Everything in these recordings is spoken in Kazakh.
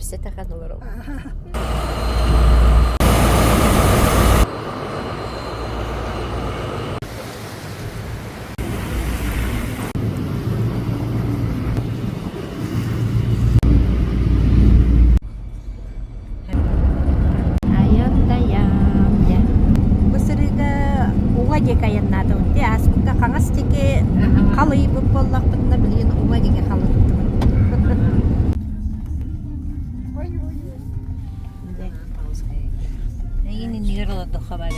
Нәпсе тақан олар. Каяннада үтте аскука каңас теке калый боллак бутна билген уга деге халытты. Негин нигер олады хабары.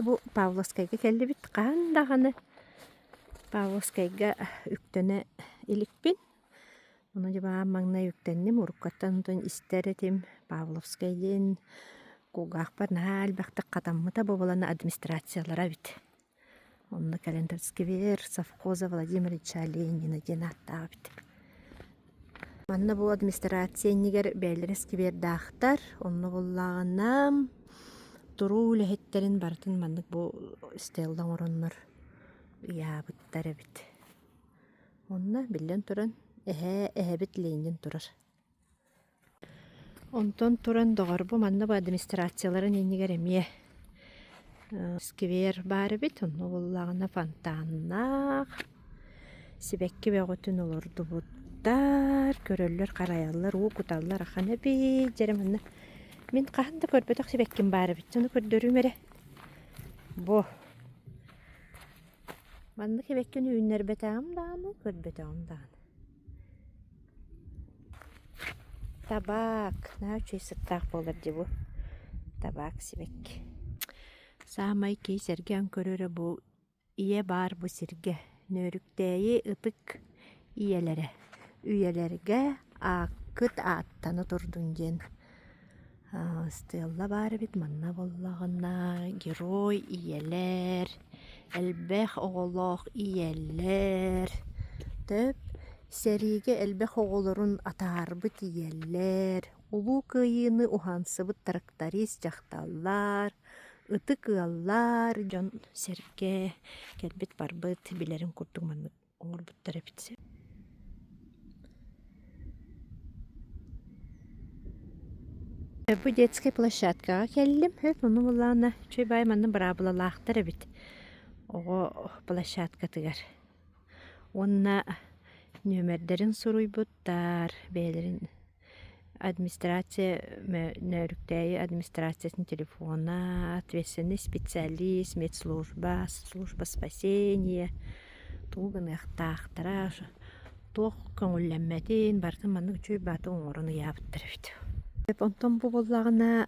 Бу Павловскайга келди бит кандаганы. Павловскайга үктөне иликпин. Уну жаба маңна үктөннү муруккаттан тон истеретим Павловскайден кугахпа наал бакта катаммыта бобаланы администрациялара бит. Онны календарскивер совхоза Владимира Ильича Ленина ден аттаа бит. Манна бу администрация нигер бээлерескивер дахтар, онну боллаганам туруу лехеттерин бартын маннык бу стелдан ороннор яабыттары бит. Онна биллен туран бит Ленин турар. Онтон туран догорбу манна бу администрацияларын эннигер эмие сквер бары бит, онну боллагана фонтаннах сибекки беготун олорду буттар, көрөллөр караяллар, куталлар ахана бит жереманна. Мен қағында көрбетақ себеккен бары бит. Соны көрдөрүм эре. Бо. Манны себеккен үйіннер бетағым дағаны, көрбетағым дағаны. Табак. На үчей сыттақ болыр де бу. Табак себек. Самай кей серген көрөрі бу. Ие бар бу серге. Нөріктейі ытык иелері. Үйелерге ақыт аттаны тұрдың ден. Стелла бары бит манна боллагына герой иелер, элбэх оголох иелер, төп сериге элбэх оголорун атаарбыт иелер, улуу кыйыны ухансыбыт тракторист жакталлар, ыты кыаллар, жон серге келбит барбыт билерин курдук манны оңорбуттар эпитсе. Бу детская площадкага келдим. Муну булана чөй бай манны брабылалаахтар бит. Ого площадка тыгар. Онна нөмердерин суруйбуттар, бээлерин администрация нөрүктәй администрациясының телефона, ответственный специалист, медслужба, служба спасения, тугын ыхтаахтара, тох көңүлләммәтин бартын манны чөй баты оңорону ябыттар бит. Онтон бу боллагына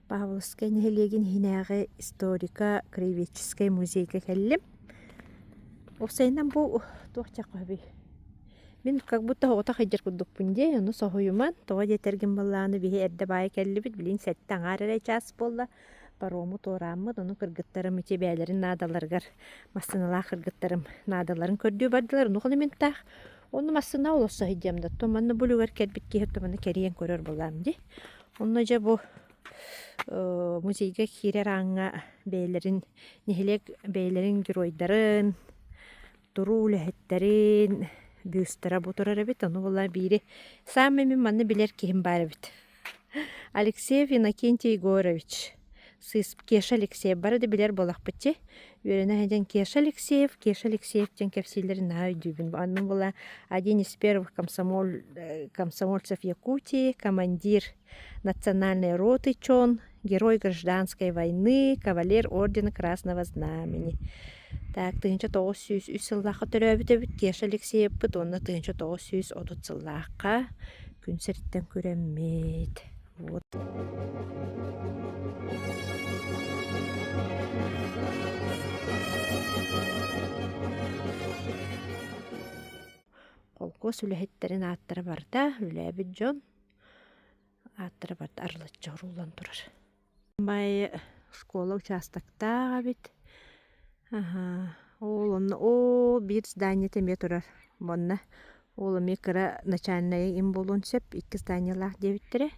Павловскай нехелеген хинағы историка краеведческий музейге келлим. Осайнан бу туахчак көбей. Мен как будто ота хайдер кудук пунде, ону сохуюман, тоға детерген болланы бихи эрде бай келлибит, билин сәттен ағарырай час болла. Парому тораммы, ону кыргыттарым ите бәлерин надаларгар, масыналаа кыргыттарым надаларын көрдүү бардылар, ону мен тақ. Onu masına olsa hidemde. Tomanı buluver kelbitki hep tomanı keriyen körür bulam di. Onunca bu muzeyge kirer anga beylerin nihelek beylerin giroyların duru lehetlerin büstara buturar bit onu valla biri. Samimi manı bilir kim var bit. Алексеев Иннокентий Егорович. Сыс Кеша Алексеев бары да билер болақ бітте. Үйрені әден Кеша Алексеевтен кәпсейлерін айдүйбін. Анның была один из первых комсомольцев Якутии, командир национальной роты ЧОН, герой гражданской войны, кавалер ордена Красного Знамени. Так, тыгынча 900 сыллаққа түрәбіті біт Кеша Алексеев бұд, онына тыгынча 930 сыллаққа күн сәріттен көреммет. Вот. Қолқос үләхеттерін аттары барда, үләбіт жон. аттыра барда арылаччы рулан турар. Бай школа участоктага бит. Ол бир здание теме турар. Бонна ол микро начальная им болун сеп 2 зданиялах дебиттере.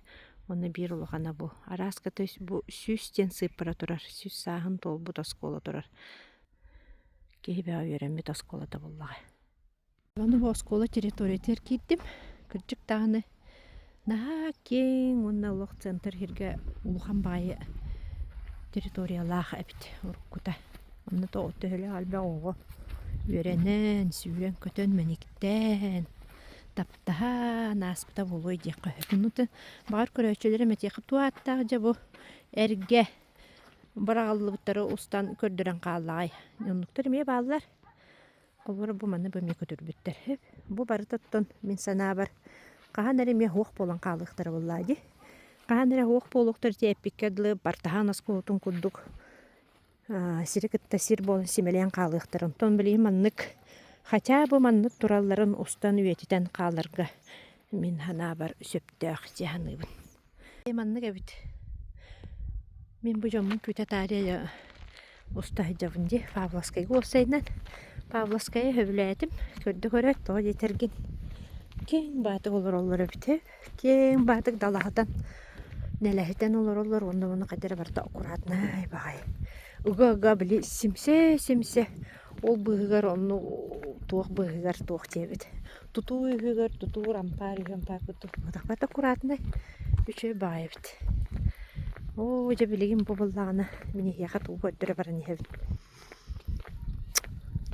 Оны бир улахана бу. Араска төс бу сүстен сыппара турар. Сүс сахын тол бу тоскола турар. Кебе өйрәнме тосколада буллага. Оны бу школа территория теркиттим. Кырчык тагыны. Наха кең онна лох центр хирге улухан байы территориялах эбит уруккута. Онна то өтөлө алба ого. Үйренен, сүйрен көтөн мениктен. Таптаха наспыта болой дияқы. Бұныты бағар көрөчелері метеқі туаттағы жа бұ әрге барағалды бұттары ұстан көрдірен қалағай. Онлықтар ме балылар? Олары бұ маны бұ ме көтір бүттер. Бұ бары тұттын мен сана бар. Қаған әрі ме хоқ болан қалықтары болады. Қаған әрі хоқ болуқтар теппеккеділі бартахан асқолытын күрдік. Сирекітті сир болын семелен қалықтарын. Тон білейім маннық. Хотя бы маннық туралларын ұстан үйетітен қалырға. Мен хана бар сөптіғ жиғаныбын. Маннық әбіт. Мен бұл жомын көті тария ұстағы жабынде Павловскайға осайынан. Павловскайға өбіләдім. Көрді көрет, тоғы жетерген. Кен батық олар өбіті. Кен батық далағыдан. Нәләхетен олар, оны қадері барда оқыратынай бағай. Уга білі семсе. Ол бұғығар, оны туық бұғығар туық тебеді. Туту үйгігар, туту рампар күтті. Одақ бата құратынай. Үші бағай бід. О, жа білеген бұбылағына. Мені яға туғы өттірі барын ебід.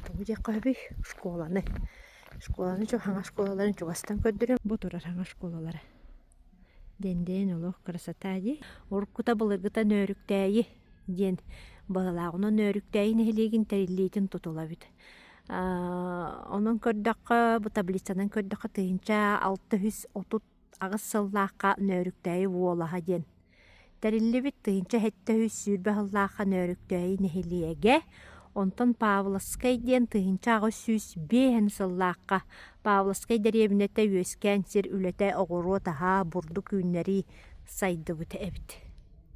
Туғы жа қабы школаны. Школаны жоқ хаңа школаларын жоғастан көддірі. Бұ тұрар хаңа школалары. Денден олық красотади. Орқыта бұлығыта нөріктәйі. Ден бағалағына нөріктәйін әлеген тәрелейтін тұтыла бід. Оның көрдіқі, бұл таблицаның көрдіқі тыйынша 630 ағыз сыллаққа нөріктәйі олаға ден. Тәрелі бід тыйынша 700 сүрбі ғыллаққа нөріктәйін әлеге. Онтан Павловскай ден тыйынша ағыз сүз бейін сыллаққа. Павловскай дәребінеті өскен сер үлеті оғыру таға бұрды күйінері сайды бұты әбіт.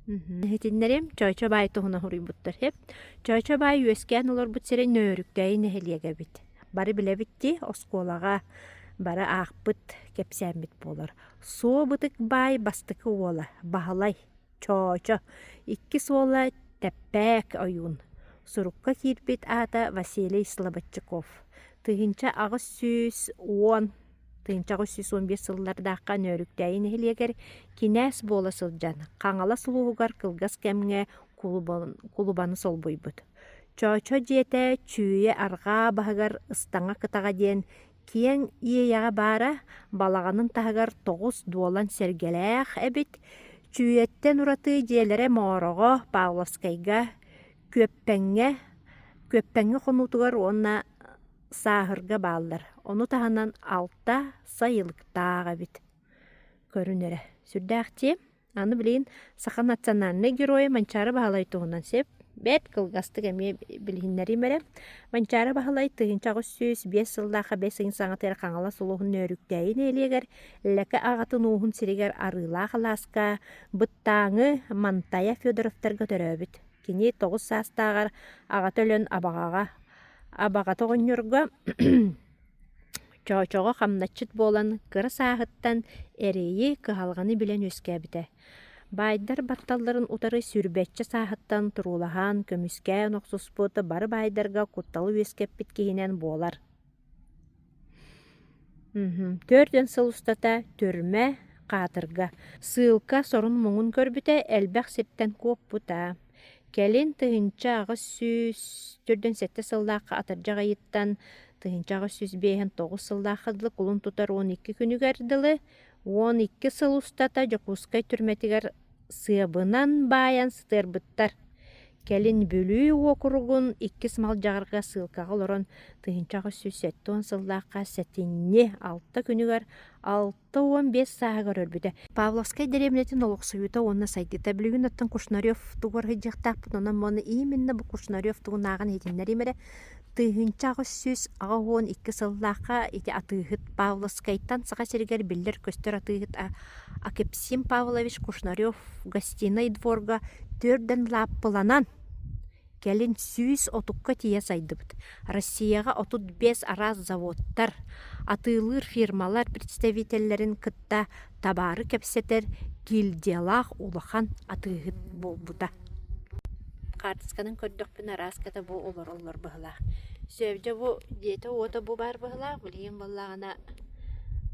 Хетиннерим чойчо бай туһуна хуруй буттар хеп. Чойчо бай үескән олар бут серен нөрүктәй нәһелиягә бит. Бары биле битти осколага, бары ахпыт кепсән бит болар. Соо бутык бай бастыкы ола, баһалай. Чойчо 2 сола тәппәк аюн. Сурукка кирбит ата Василий Слободчиков. Тыгынча агыс сүз 10 Тыйынчағы 11 сыллардаққа нөріктәйін әлегер кинәс бола сылжан. Қаңала сұлуғығар қылғас кәміңе кулубаны сол бұйбыд. Чо-чо жете чүйе арға бағығар ыстаңа қытаға ден киен иеяға бара балағанын тағығар 9 дуолан сергеләқ әбіт. Чүйеттен ұраты желері морығы Павловскайға көппәңе қонутығар онна сағырға балдар. Оны тағынан 6 сайылықтаға бит. Көрінері. Сүрдәқте, аны білейін, сақан национальный геройы манчары бағалай тұғынан сеп, бәт қылғастық әме білгенлері мәрі. Манчары бағалай тұғынчағы сөз 5 сылдаға 5 саңатыр қаңала сұлуғын өріктәйін әлегер, ләкі ағатын оғын сірегер арыла қаласқа, бұттаңы Мантая Федоровтарға төрәбіт. Кені 9 састағар ағат өлін абаға тоғынырға чоочоға қамнатчыт болан кыры сағыттан әрейі кығалғаны білен өскәбіті. Байдар батталларын утары сүрбәтчі сағыттан тұрулаған көміске нұқсуспыты бары байдарға құтталы өскәп біткейінен болар. 4 сыл ұстата түрме қатырға. Сылқа сорын мұңын көрбіті әлбәқ сеттен көп бұта. Кәлін тыгынча ағыз сүз 4-7 сыллаққа атыржаға еттан тыгынча ағыз сүз 5-9 сыллаққыдылы құлын тұтар 12 күнігерділі 12 сыл ұстата жоқускай түрметігер сыабынан баян сытыр бұттар. Кәлін бөлі оқырығын 2 смал жағырға сылқаға олырын тыгынча ағыз сүз 7-10 сыллаққа сәтінне 6 күнігер 6-15 саға көрөрбүтэ. Павловскай деревнетін олықсуюта онна сайдыта білігін аттан Кушнарев тугар хыджақтақ бұтынан моны именно бұ Кушнарев туғынағын етінлер емере тыгынчағы сүз ағауын 2 сыллаққа еті атыгыт Павловскайттан саға сергер білдер көстер атыгыт Акепсим Павлович Кушнарев гостиной дворга төрден лаппыланан келин сүз отукка тие сайдыбыт. Россияға 35 араз заводтар, атылыр фирмалар представителлерин кытта табары кепсетер гильдиялах улахан атыгыт болбута. Картысканын көрдөкпін араската бу олар быхылақ. Сөбде бу деті ота бу бар быхылақ, білген болағына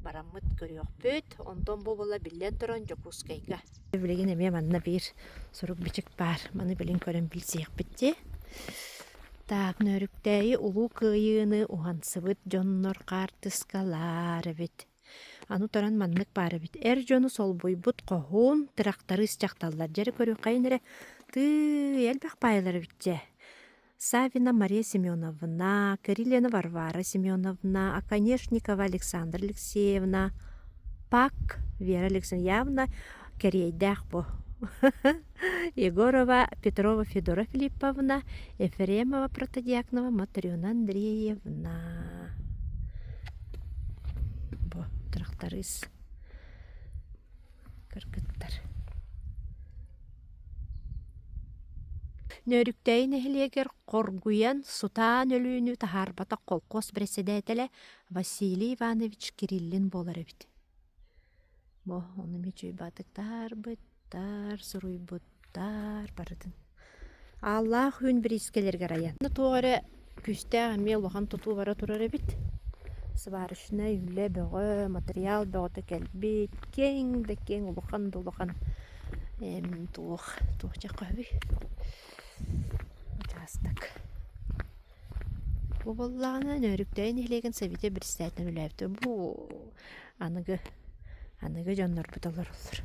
бараммыт көріоқ пөт, онтон бу бола білен тұран жокускайга. Білген әме манна бір сұрук бичік бар, маны білен көрін білсеек бітте. Так, нөріктәйі улу кыйыны уғансыбыт жоннор картыскалар бит. Ану таран маннык бары бит. Әр жону сол бойбут қоғун тырақтары істяқталар. Жәрі көрі қайыныры әлбәқ байлар битте. Савина Мария Семеновна, Карелина Варвара Семеновна, Оконешникова Александра Алексеевна, Пак Вера Алексеевна, Корейдах бо. Егорова Петрова Федора Филипповна, Ефремова Протодиакнова Матрёна Андреевна. Бо, трактарыс. Кыргыттар. Нөрүктәйін әхілегер қоргуян сутаан өлүүнү тахарбата қолқос председателі Василий Иванович Кириллин болар эбит. Бо, оны мечөй батыктар бұттар, сұруй бұттар бардын. Аллах үн бір искелерге раян. Туғары күсті әме олған тұту бара тұрар эбит. Сварышына үлі бөғі, материал бөғіті кәлбет, кең да кең ұлыған дұлыған туғ жаққа өй. Участок. Бу боллағына нөріктәйін елеген совете бір стәйтін үләйіпті. Бу анығы жонлар бұталар олар.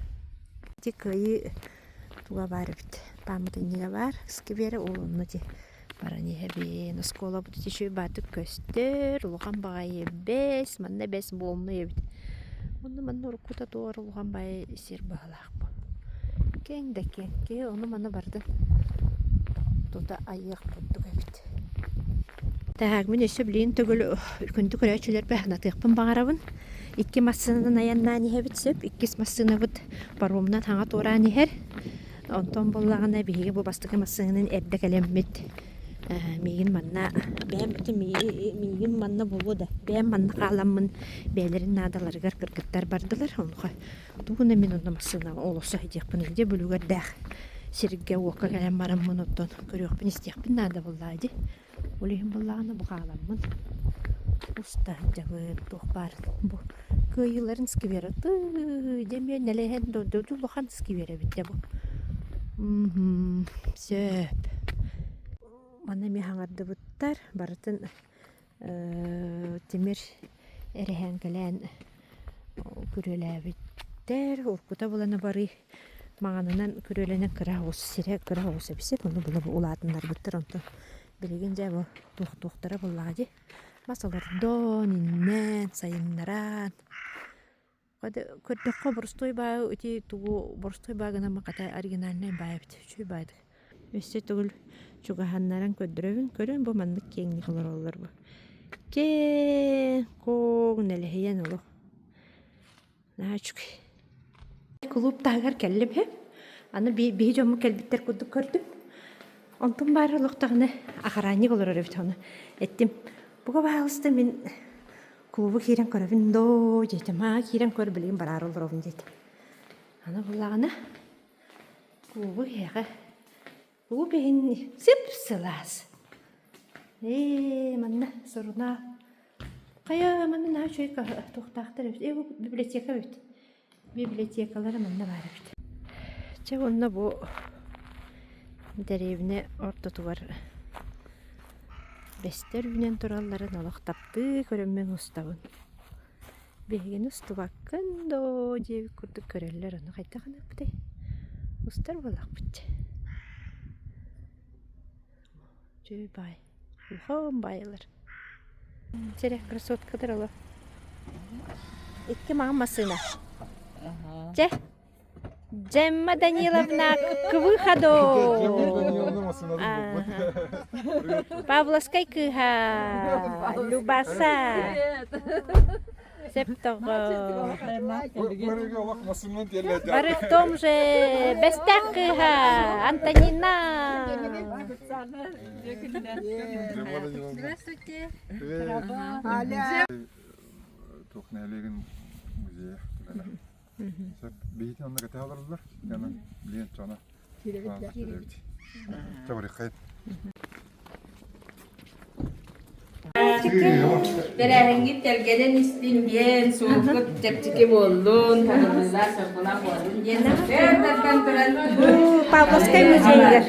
Тек өйі туға бары біт. Памыты неге бар, үскі бері олынны де бара неге бен. Оскола бұты теші баты көстер, ұлған бағай бәс, манна бәс болны ебіт. Оны манна ұрқута туғар ұлған бай сер бағалақ бұл. Кең да кең, оны манна барды. Туда аяқ бұттық әбіт. Тәғ, мен өсі білейін түгіл үкінді көрәчілер бәғнатықпын бағарабын. Икки массынын аяннан ехебіт сөп, иккес массына бұд баруымнан хаңа торан ехер. Онтон болағына бейге бұл бастықы массынын әрдік әлеммет. Мейгін манна, бәм біті мейгін манна болу да. Бәм манна қаламын бәлерін надаларығар кіргіттар бардылар. Туғына мен онда массына олысы әдекпін елде бүлігер дәқ. Сирге оққа кәлем барам мұныттон көріқпін істеқпін нада боллайды. Олейін боллағына бұғаламын. Уста жағын тұқ бар. Көйілерін скивері. Демен нәлейін дұлыған скивері бітті бұл. Сөп. Мана мен хаңарды бұттар. Барытын темір әріхен кәлән көрелі біттер. Орқыта боланы бары. Мағанынан көрелінен қырағыз, сирек қырағыз әбісеп, оны бұлы ұлатындар бұттыр, онты білеген жай бұл туқтары бұллағады. Масалардон, иннен, сайыннаран. Көрдіққа бұрыстой бағы, өте тұғы бұрыстой бағына мақатай оригинальнен бай әбіті, үші байды. Өсте тұғыл чуғаханнаран көддірөвін, көрін бұл мандық кеңнік олар олар бұл. Кен, коғын әліхейен олу. Наға чүкей. Клуб тағар кәлім хеп. Аны бей жомы кәлбіттер күдік көрдім. Онтын бары ұлықтағыны ағаранник олар өребіт оны. Әттім, бұға бағылысты мен клубы кейрен көрібін до жетім. Кейрен көрі білген барар олар оғын жетім. Аны бұлағыны клубы еға. Бұл бейін сып-сылас. Манна сұрына. Қая манна на чөйка тоқтақтыр өбіт. Бұл библиотека өбіт. Библиотекалары манна бар өбіт. Че онна бұл дәревіне орта туғар бәстер үйінен тұраларын алықтапты көріммен ұстауын. Беген ұстываққын до деп күрдік көрелер оны қайта қанық бұдай. Ұстар болақ бұд. Жөй бай. Ұлғын байлар. Серек красоткадыр олар. İki мамасына. Же. Джемма Даниловна к выходу. Павловскай кыха. Любаса. Септого. Барых том же Бестяк кыха. Антонина. Здравствуйте. Тухнелеген музей. Бейтен онда кете алырлар. Яна билен чана. Чабарыкай. Terengit tergeden istindiyen soğuk tepçike boldun. Tanrılar sabuna boldun. Yena derken turan. Павловскай музейге.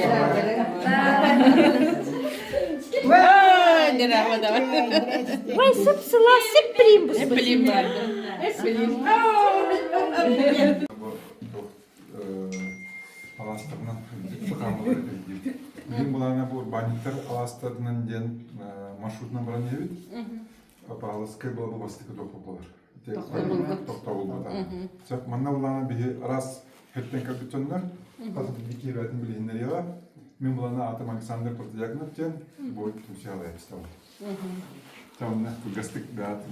Ой, сыпсыла сыприм. Bilim vardı. Bilim. Аластарынан камылы дейді. Мен бұларына бұл бандиттар аластарынан ден маршрутынан баран ебет. Павловскай бұл бастықы тоқталар. Тоқтауыл бұда. Сөп манна бұларына бігі арас хеттен капитонлар. Қазір бігі рәтін білгендер еға. Мен бұларына атым Александр Протягнов ден бұл тұмсиялы әпістауы. Tamamına gastık dağıtım.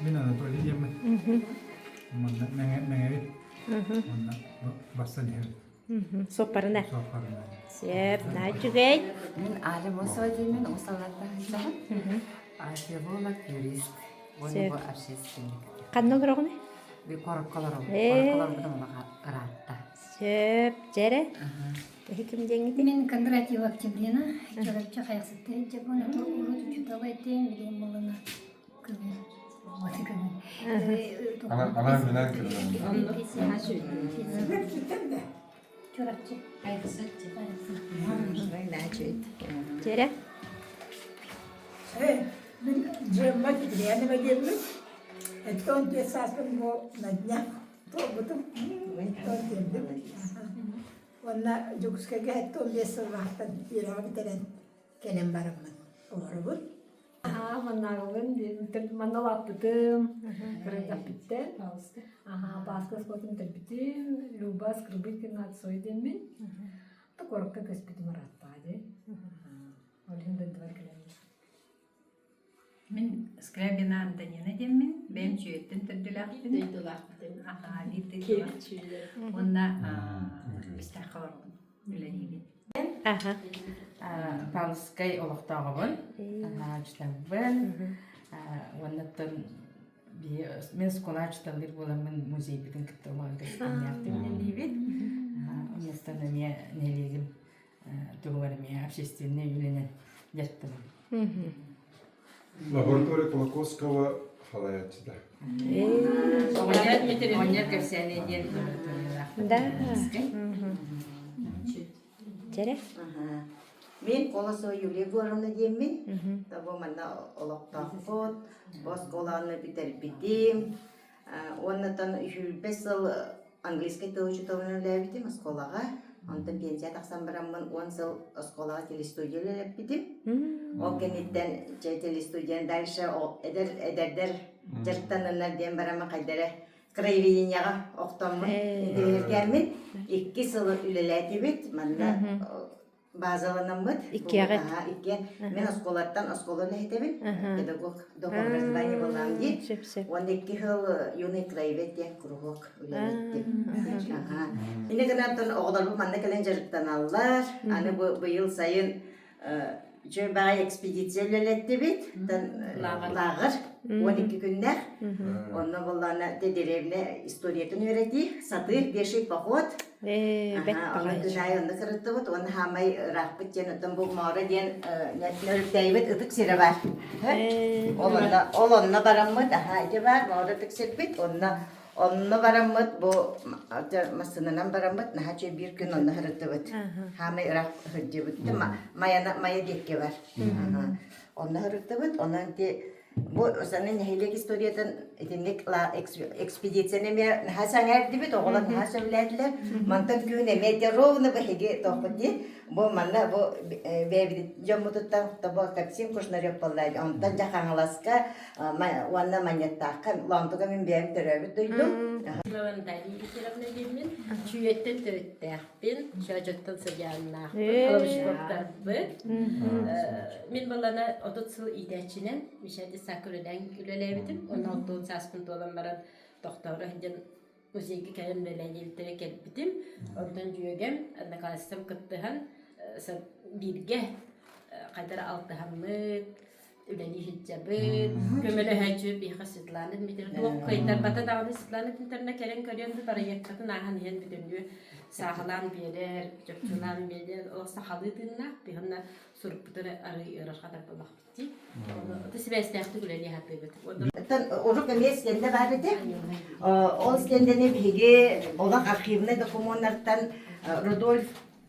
Мен Анатолий Демин. Мен бастан Сопарына. соққарына. Сеп, найчугей. Мен Алим Осова деймін, Осаларда айтамын. Археолог, юрист, Сеп. оны общественник. Қанның құрығыны? Қорыққалар бұдан олаға қаратта. Сеп, жәрі. Кім деңгіде? Мен Кондратьева Октябрина, Чорапча Хайсыты, Жапония Тургуру, Чутабайтен, Билем Малана, Кыбы. Вот и кыбы. Ana bilen kırdım. Чорапча. Жәрі? Мен Джемма Кидрянова geldim. Ton esasım bu nadnya. Tobutum. Ton geldim. Ona Jukskaga ton desa vaktan irağı teren kenem baramın. Doğru. Маннагын манналаппытым, кырыдаппыттен. Баскас потом терпитим, любас крубикин отсой демин. То корка каспитим ратпаде. Олхиндан тваркалем. Мен Скрябина Антонина демин. Бем чүйеттен түрділәқтін. Аха, литтен. Онна бістәқ қаларғын. Үләнейген. Аха. Павловскай олықтағыбын. Жүтәбін. Оннаттан мен скола жүтәлдер боламын музей бітін кітті олағы гастинярты менен дейбет. Оннастан мен нелегім тұғыларыме общественный үйленен жаттымын. Лаборатория Колокосского халаятчыда. Онер көпсәне ден Да. Жәрі? Мен Колосова Юлия Егоровна деймін. Табу мана олықтақпыт, бос қоланы бітер бітем. Оннатан үлбес сыл английский тілі жұтауын өләбітім ұсқолаға. Онтан пенсия тақсан бірамын 10 сыл ұсқолаға телестудиялы өләп бітім. Ол кенеттен телестудиян дальше әдердер жырттанынар дем бірамын қайдары краеведенияға оқтамын. Әдерлермен 2 сылы үлеләті бет. Базаланамыд. Иккиягыт. Мен осколаттан осколы ләйтебин. Педагог доп образование болам ди. Сеп. 12 жыл юный краевед ден кругок үлелеттим. Ине гынаттан оғларбы манна келен жарыктан аллар. Аны быйыл сайын жö баға экспедиция үлелетті бит. Лағыр. 12 күннәр. Онна боллана деревне историятын өйрети. Сатыр, бешик, поход. Бет Оны күнай онды кырытты бұд, оны хамай рақпыт ден ұтын бұл маура ден нөліктәйбет ұтық сері бар. Ол онына барамыд, айды бар, маура ұтық серпет, онына барамыд, бұл масынынан барамыд, наға чөй бір күн онына кырытты бұд. Хамай рақ хүрді бұд, мая декке бар. Онына кырытты бұд, онын де Bu senin nehirlik historiyadan etinlik la ekspedisiyonu me hasan erdi bit oğlan hasa bilediler. Mantan güne meteorovna bahigi toqti. Bu manna bu bebi jamututtan tabu kapsim kuşnar yapallar. Ondan jahanlaska wanna manyattaqa lantuga min bem teröbüt duydum. Lawan tadi kirapna jemin çüyetten törüttäpin şajattan sıjanna. Alışıklardı. Min balana 30 yıl idəçinin müşahede sakırıdan ülelebidim. 16 saspın dolanmaran doktora hindin müziği kelimlerle ilgili gelbidim. Ondan jüyegem anna kalsam kıttıhan birge kadar altıhamlık üleni hicabı kömele hacı bir hasıtlanın bir de kayıtlar bata davranı sıtlanın internet keren körüyordu para yakatın ahan yen bir dönüyor sahalan bir yer çöpçülan bir yer o sahalı dinle bir hana sorup bir arı kadar da bitti o da sebestehti üleni hattı Tan oruk emes kende vardı. O kendine bigi olak arşivine dokumenlerden Rudolf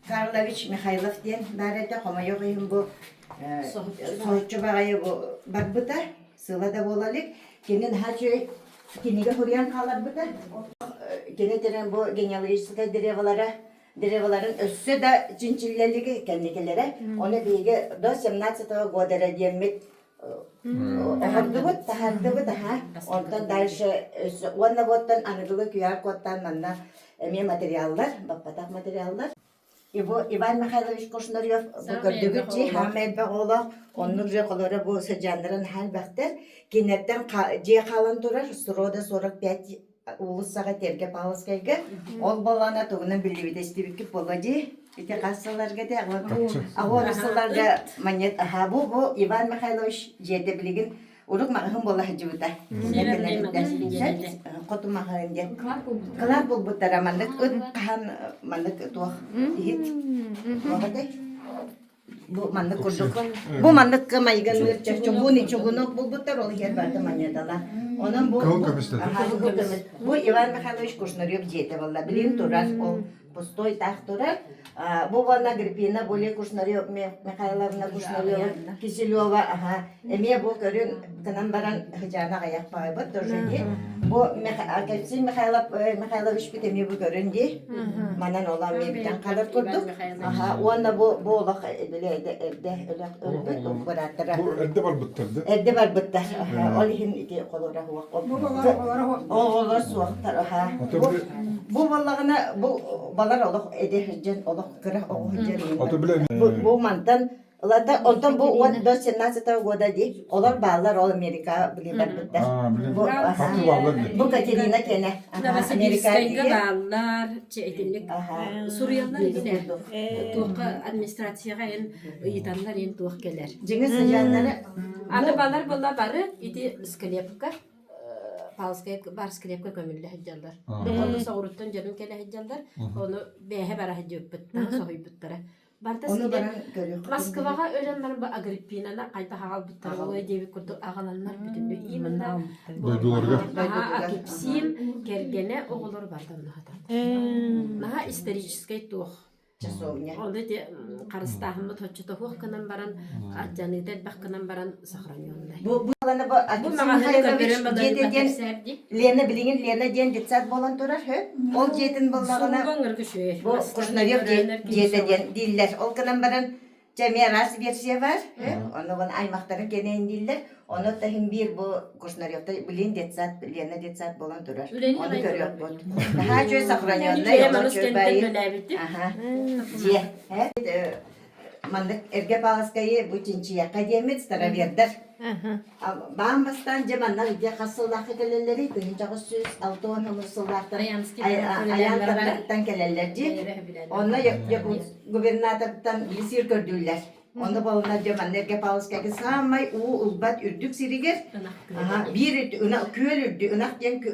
Karlovich Mikhailov diyen vardı ama yok bu sohutçu bağayı bu bakbıta sılada bolalık kenin hacı kiniga huryan kalar bıta kene teren bu genealojistika derevaların össü de cinçilleliği kendikilere ona bigi do 17 годара демет Tahardığıt daha ondan dayışı onunla bottan anadolu QR kodtan manna emiye materyaller bapatak materyaller bu Ivan Mikhailovich Kushnaryev bu gördüğüçi Hamed Bağolak onun rekoları bu sajanların hal baktır kinetten je kalan turar suroda sorak 5 улуссага терге палыскайга ол балана тугунан билибите стибикки болады ите кассаларга да агорсаларга манет bu Ivan Mikhailovich жете билигин урuk магын бола хажыбыта коту магынде калар булбуттара мандык ыт кахан мандык туах хит bu mandık kurduk. Bu mandık kamaygan mırçak çubuğunu çubuğunu bulbutter ol yer vardı manyadala. Onun bu bu Ivan Mikhailovich Kushnaryev jete valla bilin turar o pustoy tak turar. Bu bana Gripina bolye Kushnaryev Mikhailovna Kushnaryev Kisilyova aha. Emiye bu görün kanan baran hıcana ayak paybat durjedi. Bu Akademik Mikhailovich bitemi bu göründü. Manan olan mebiden kalıp kurduk. Aha onda bu olak evde ölbet o bıraktıra. Bu evde var bıttırdı. Evde var bıttır. Olihin iti kolora huak. Oğlar suaktar. Bu ballarına bu balar olak edehcen olak kırah olak. Bu mantan Lata ondan bu 17 года di. Olar bağlar ol Amerika biliber bıttır. Bu Katerina kene. Amerika'ya bağlar, çetinlik. Suriyeliler gider. Tuğka administrasiyaya en yitanlar en tuğ gelir. Cengiz sajanları. Arda bağlar bolla barı idi sklepka. Palskaya bar sklepka kömülle hecjallar. Onu sağuruttan canım kele hecjallar. Onu behe bara hecjop bıttı, sohuy bıttı. Onu bana görüyor. Moskvaga ölenler bu Agrippina'na kayta hagal bıttı. O edevi kurdu ağalanlar bütün bir imanlar. Duydularga. Akipsim gergene oğulları bardan nahadan. Naha исторический тух. Onda de karıstahımı toçu tohuq kanan baran atjanıdır bak kanan baran sahranıyorlar. Bu alana bu Lena bilingin Lena diyen ditsat bolan turar he. Ol jetin bollarına bu Kushnaryev jete diller. Ol kanan baran Cemiye ras versiya var. Onu bana aymaktarı gene diller. Onu da hem bir bu Kushnarev'da bilin ditsat Lena ditsat bolan turar. Onu görüyor bu. Daha çok sahranıyorlar. Onu çok bayi. Aha. Je. Mandık erge palaskayı bu cinci akademik stara verdir. Bambastan cemanlar diye kasıllakı gelirleri günce 6 hımırsıllaktan ayanlardan gelirlerdi. Onlar gubernatörden lisir gördüler. Onda balına cemanlar erge palaskayı samay ulbat ürdük siriger. Bir köylürdü,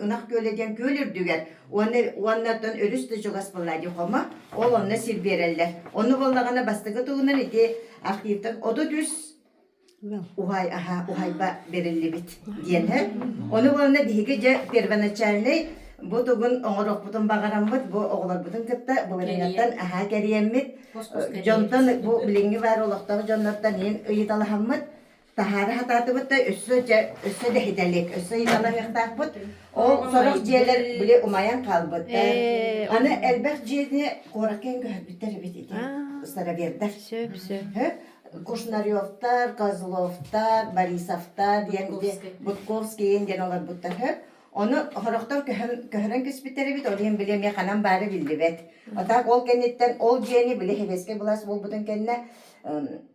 ınak köyleden köylürdüler. Onlardan örüstü çoğas buladı ama ona sir verirler. Onu balağına bastığı tuğunan idi aktiften o da düz uhay ba verilli bit diyen he. Onu balağına dihige pervanacalne bu tuğun oğuruk butun bağıran bit bu oğlar butun kıtta bu bilinattan keriyemmit. Jontan bu bilingi var oluktağı jonlardan yen ıyıt alahammit. tahara hatatı da üssü de hidelik, üssü yıkana hıhtak bud. O soruk ciğerler bile umayan kalbıttı. Ana elbek ciğerini korakken göhübütter biti. Islara verdiler. Söp söp. Кушнариовтар, Козловтар, Борисовтар, дегенде Бутковский ден олар буттар хөп. Оны хорохтор көһөрөн көспүттери бит, олен билем я ханам бары билди бет. Атак ол кенеттен ол жени биле хебеске булас бол бутун кенне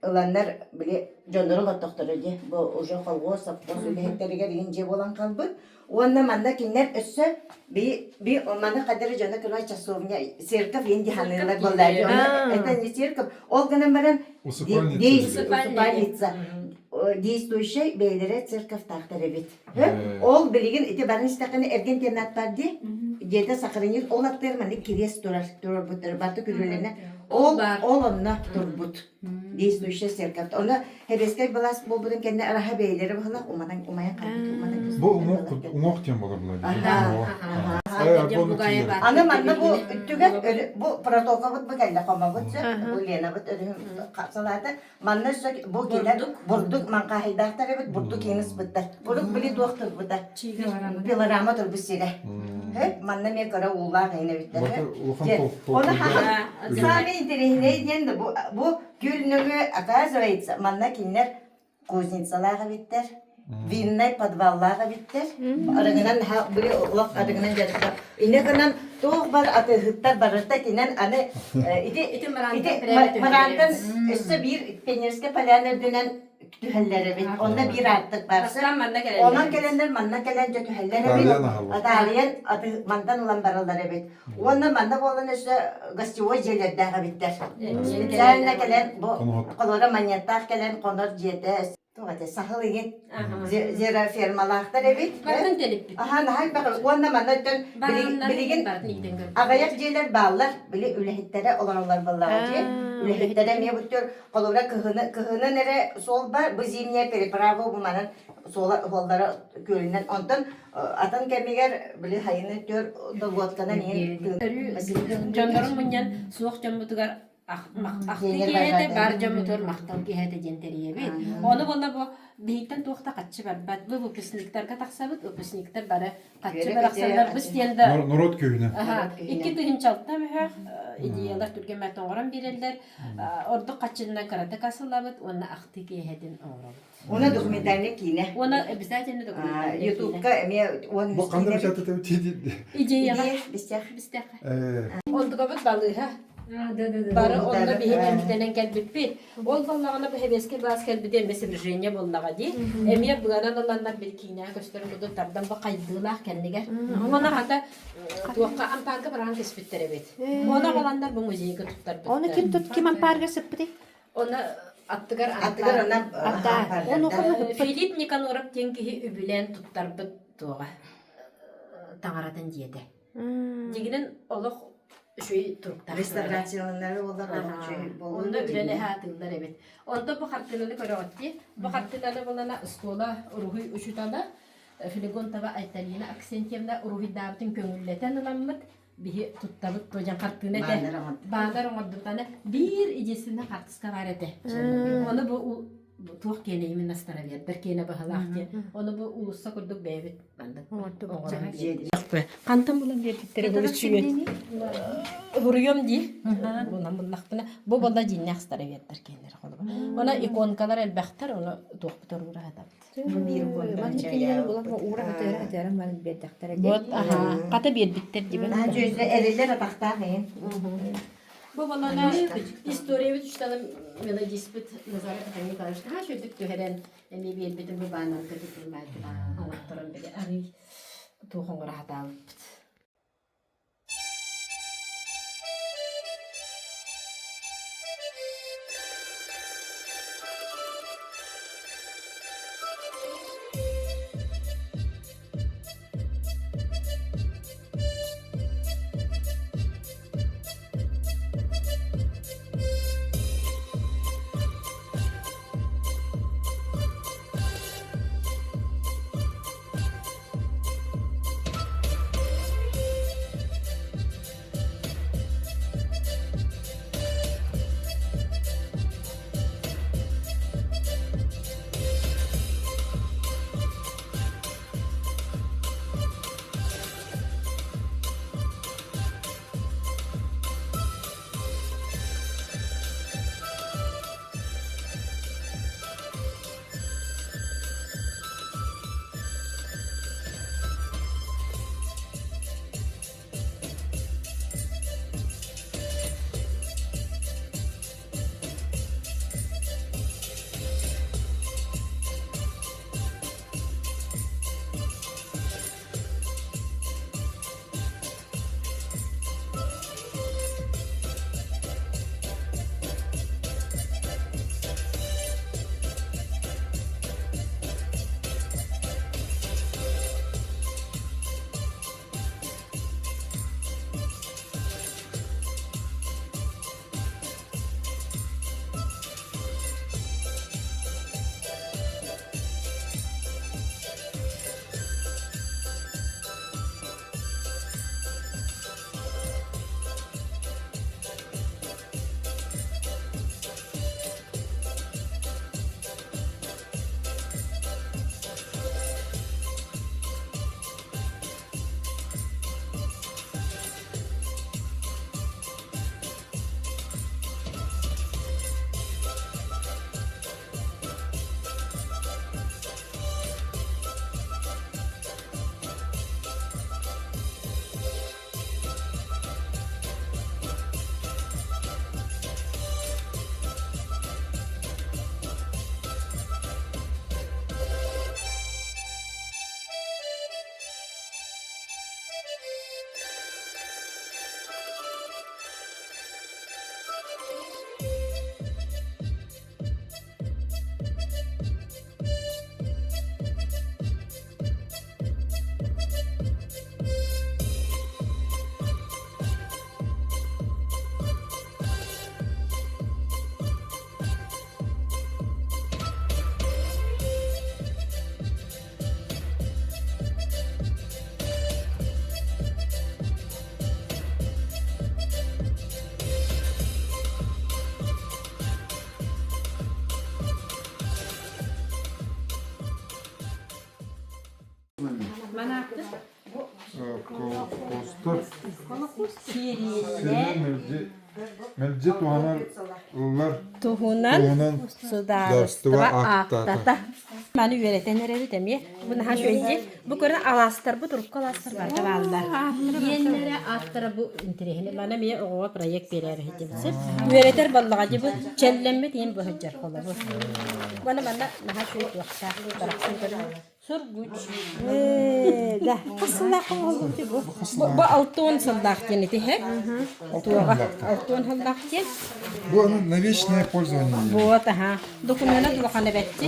ыланнар биле жондорун оттоктору же. Бу уже холго сапко сүлехтерге деген же болан калбыт. Онна манда кинер өссө би манда кадары жона кырай часовня церковь енди ханылар болдар. Это не церковь, ол гынан баран усыпальница. Действующий бейлере церковь тахтары бит. Ол билеген ите барын истаканы эрген темнат барди. Жете сакырыныр ол аттыр маны кирес турар буттар баты күрөлөнө. Ол онна турбут. Действующий церковь. Оны хебеске балас болбудун кенне араха бейлери бахла умая калбыт. Bu umok tем bola bular. Аны манна бу түгө бу протокол бу келде камабыт. Бу лена бит капсалады. Манна бу келе бурдук манка хайдактар бит бурдук кеңис биттер. Бурдук били доктор биттер. Пилорама тур бисире. Манна ме кара улла гайна биттер. Оны сами интернет денде бу гүлнөгө оказывается манна кинер кузницаларга биттер. Винный подвалларга биттер. Арыгынан били улак арыгынан жатып. Инеканан тоқ бар атыгыттар барырта кинен аны ити марантан өссө бир пенерске полянерденен түһеллери бит. Онда бир артык барсы. Онан келендер манна келен түһеллери бит. Аталиен аты мандан улан баралары бит. Онда манда болон өссө гостевой желердага биттер. Специально келен бу колора маньяттар келен конор жете. Тугате сахылыгын зера фермалахтар эбит. Бардын телип бит. Аха, нахай бакыр. Онда манда өттөн билеген агаяк жерлер баллар, били үлехиттере оларлар баллар же. Үлехиттере ме буттөр колора кыгыны нере сол бар, бу зимняя переправа бу манын сола холдары көлүнөн онтон атын кемигер били хайыны төр долготкана не. Жондорун муньян суох жамбутугар Ахтыгеде бар жамутор мактал кехете жентерие бит. Оны болна бу бейттен туакта катчы бар. Бу выпускниктарга таксабыт, выпускниктар бары катчы бараксандар биз тенде. Народ кöyüne. Икки тыгынчалта бэх идеялар түрген матоңгоран берелдер. Ордук катчына карата касылабыт, оны Ахтыгеден оңроб. Оны документальный кине. Оны обязательно документальный. YouTube'ка эме оны Bu kanda bir çatı tabii tedi. Идеялар бистех. Олдугабыт балыга. Бары онда бихемемтенен келбит бит. Ол баллагана бу хебеске бас келбиден месебрежение боллага ди. Эмия буганан алланнар бир кийне көстөрүн буду тардан ба кайдылах кеннигер. Она хата туакка ампарга баран кеспиттере бит. Она баландар бу музейге туттар бит. Оны ким тут ким ампарга сыпты? Оны аттыгар Оны Филипп Никаноров теңки үбүлен туттар бит туга. Таңаратан диеде. Дигинен олох шуй туруктар. Реставрациялары олар болду. Онда үлеле хатылдар эбит. Онда бу хаттыланы көрөтти. Бу хаттыланы болана школа рухи учутада Филигон таба айталина Аксентьевна рухи дабытын көңүллетен ыламмыт. Бихи туттабыт тожан хаттыны те. Бадар оңордутаны бир идесине хаттыска бар эте. Оны бу туох кене именно настара бер. Бер кене бахалахте. Оны бу улусса курдук бебит. Бандык. Кантам булан бердиттери көрүчүгө. Хуруйом ди. Бунан буллактына. Бу балда жинне астара беттер кенер колго. Она иконкалар элбахтар, оны туох буторура хатап. Вот, ага. Ката бердиттер дибен. Жүзде эрелер атактагын. Бу балана история бит үчтаны мелодиспит назарат тани карашты. Ха шөдүк төһөрен эми бербитим бу банан кырдык турмайды. Аңаттырын беле ари тухоңгора хатабыт. Sirine Melce tuhanarlar tuhunan Sudarstva sudarstva aktata. aktata. Bana öğretenlere demiye. Bunu ha şöyle bu kadar alastır bu durup kalastır var da vallahi. Yenilere aktarı bu intirihini bana bir o proje verir hidimsi. Öğretir vallahi bu çellenme diyeyim bu haccar kola bu. Bana ha şöyle yoksa bıraksın kadar. Sor güç. Da kısılak oldu bu. Bu altın saldak yeni de hep. Altın saldak yeni. Bu onun на вечное пользование. Вот, ага. Документы дулаханы бетти.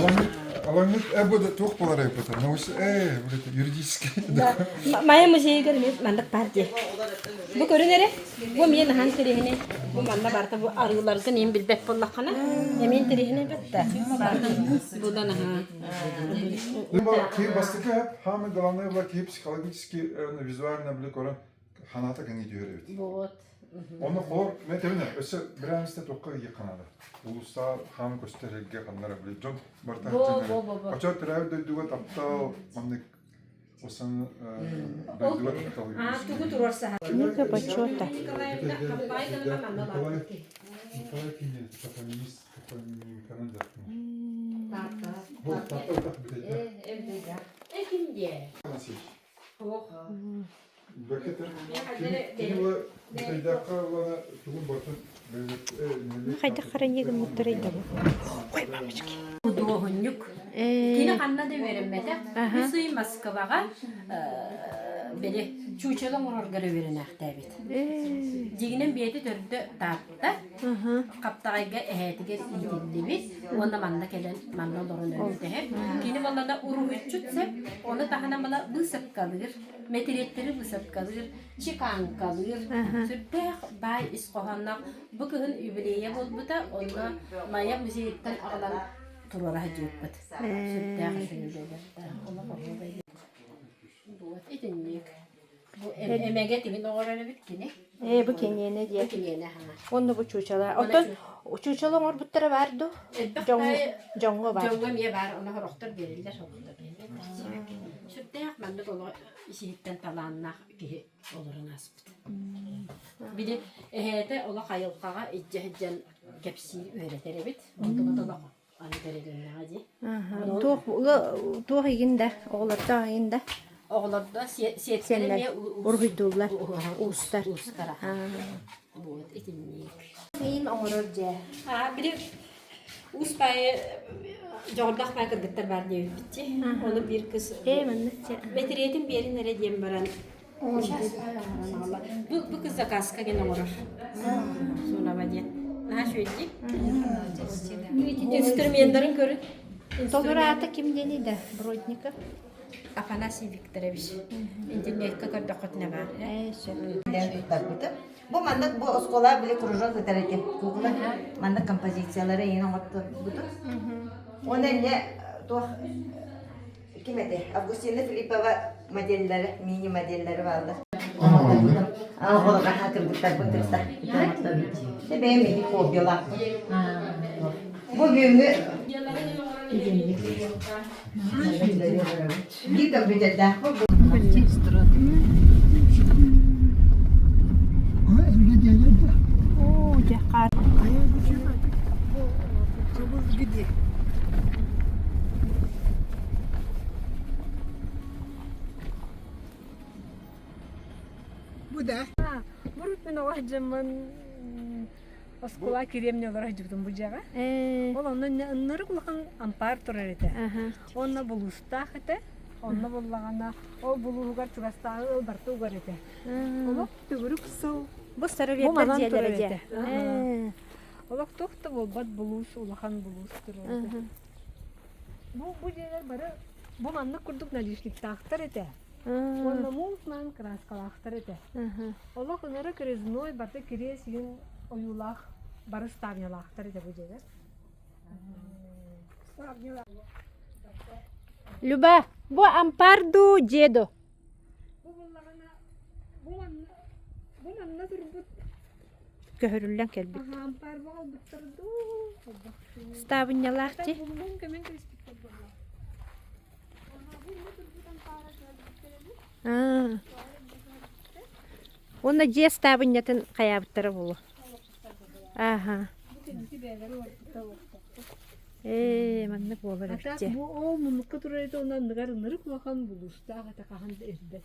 Алаңнет bu da çok polar yapıyor. Nauş böyle юридический. Maya müziği görmüyor, mandak parti. Bu görünere, bu miye nahan terihine, bu manna barta bu arılardan em bilbek bollakana, emin terihine bette. Bu da naha. Bu ki bastık hep hamı dalanlar var ki psikolojik, vizual böyle koran hanata kan gidiyor evet. Вот. Onu hor, ben tabii ne, öse birazcık da iyi kanalı. Ulusal hamı gösterge kanlara böyle çok barta. Bo. Açar tarafı da duvar aptal, mandık osan duvar aptal. А, тугу турорса. Книга почета. Nikolay kimdi? Kafanist, Kanada. Bu tatlı bir de. Ekim diye. Nasıl? Oh. Bakıtır. Kimle bir dakika bana tuğun batın böyle. Haydi karanlık mutluydu bu. Bu doğunyuk. Yine kanına da verilmedi. Bu suyu Moskva'ya böyle çuçalan orgara verinek David. Diginin bir yedi dördü dağıttı. Kaptağıga ehetiger idildi biz. Onda manna gelen manna doğru öldü hep. Yine valla da uru üçütse onu tahana mala bısıp kalır. Metriyetleri bısıp kalır. Çıkan kalır. Süper bay iskohanlar. Bu kızın übeleye buldu da ona maya müziğinden ağlan turara hacıptı. Süper şöyle ona bakıyor. Bu edinlik. Bu emeğe timin oranı bitkini. Bu kenyene diye. Bitkini ha. Onu bu çuçalar. Oton çuçalar var bu tara vardı. Jongo var. Jongo miye var ona horoktur verildi, horoktur verildi. Süper ben de dolu işitten talannak ki olur nasip. Bir de ehete ola kayılkağa icehcen kepsi öğretir bit. Onda da Ani verildi hadi. Tuğ yinde, oğlarda yinde. Oğlar da Senler siyetlerine urhidullar, uğustar. Uğustara. Bu etinlik. Neyin oğurca? Ha bir de Uspay Jordak Michael Gitter var diye bitti. Onu bir kız. Metriyetin bir yeri nereye diyeyim baran. Bu kız da kaska gene uğrar. Sonra var diye. Ne şöyle İnstrümanların körü. Tolurata kim deniydi? Brodnika. Afanasy Viktorovich. İnternet kakar ne var. Bu mandak bu oskola bile kuracak bir tercih. Google mandak kompozisiyaları yine ortada budur. Onun ne tuh kimedi? Avgustina Filipova modelleri, mini modelleri vardı. Ama o da hakikaten bu tırsta. Ne benim kopyalar. Bu büyüğü bir kompüterde Oo, jakar. Bu da. Buruk ben o zaman oskola kiremne olarak hacıbdım bu jaga. Onun onları kulağın ampar turarete. Onna bulusta hete. Onna bulağına o buluğugar çurastağı bartu ugarete. Ola tügürük su. Bu sarı vetler diyelerece. Ola tohta bolbat bulus ulahan bulus turarete. Bu jaga bara bu manlık kurduk najişlik tahtar ete. Onna multman kraskala ahtar ete. Ola onlara kreznoy barta kires yin oyulak barı stavnyalar ahtar ete bu jaga. Люба, bu ampardu jedo. Köhürüllen kelbit. Stavnyalarçı. Онна же стабыннятын каябыттары болу. Ага. Манны болар Атак эбитте. бу ол мунукка турайда онан ныгар нырык махан булуста ата кахан эрде.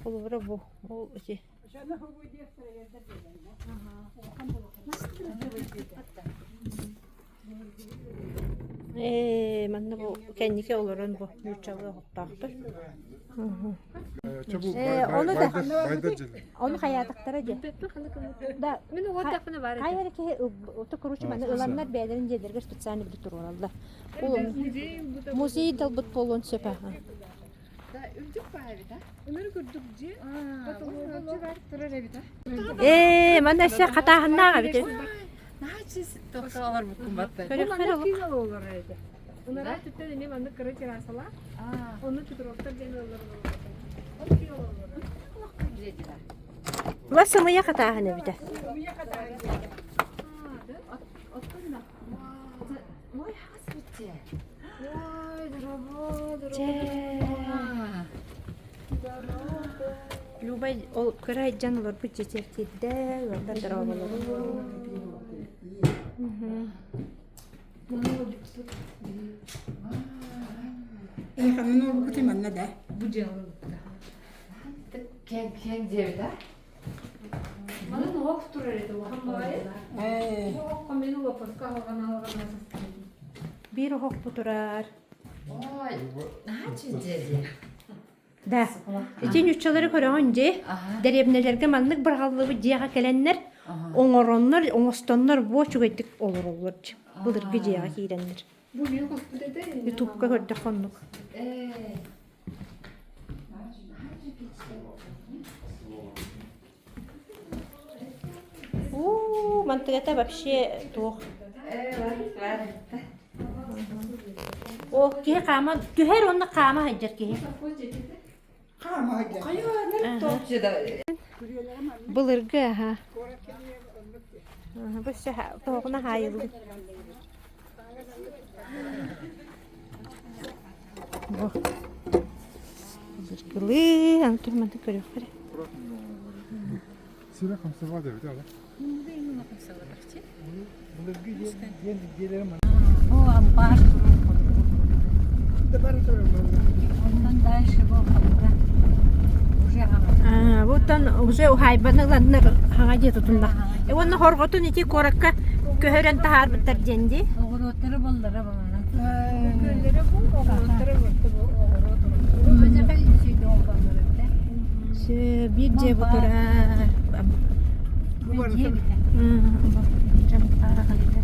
Колубра бу. Ол эти. Манны бу кеннике олорон бу. Нучалы хоттактыр. Чабу Onu da байда жел. onu hayatактара же. Да, Мен вот так на бар. Hayır ki o kuruşu bana ılanlar beylerin cedirge spesialni bir tur oralda. Muzey dalbıt polon söpe. Өнөр көрдүк же. Mana şey katahanna bit. Начис тоқталар бүкін баттай. Кино олар айда. Онара тетте не манда кыры чирасала. Оны тутуроктар ден олар. Lasa mıya katahana bit. Ой, хасбитте. Любай ol kıray canlılar bu çiçekte yolda darabalar. Kanını okutum anne de. Кен девда. Манын ок турар эди охан бай. Ок мен лопатка алган. Bir hok buturar. Ой, начис деди. Da. İçin üççaları körünce derebnelerge manlık bir hallığı diyaga gelenler oңороннор, оңостоннор боочук этик олор олор. Былыргы дияга кийреннер. Бу мен косту деде. Ютубка көрдө коннук. Мантыгата вообще туох. О, ки кама, түһер онна кама хаҗар ки. Kama hadi. Былыргы, ага. Бу шаха, тоғна хайылды. Бу. Былыргылы, антур манты көрөк бере. Сира хамсава девди ала. Бу амбар. Даbar sorun. Ondan дальше бу хамга. Уже ага. Бутан уже хайбаныгланнар хага же тутунда. Онна хорготун ити коракка көһөрөн тахар биттер денди. Огороттары болдары бана. Көллөрү бу огороттары бутты бу огорот. Өзө кай сөйдө олгандыр да. Сө бир же бутура. Bu var.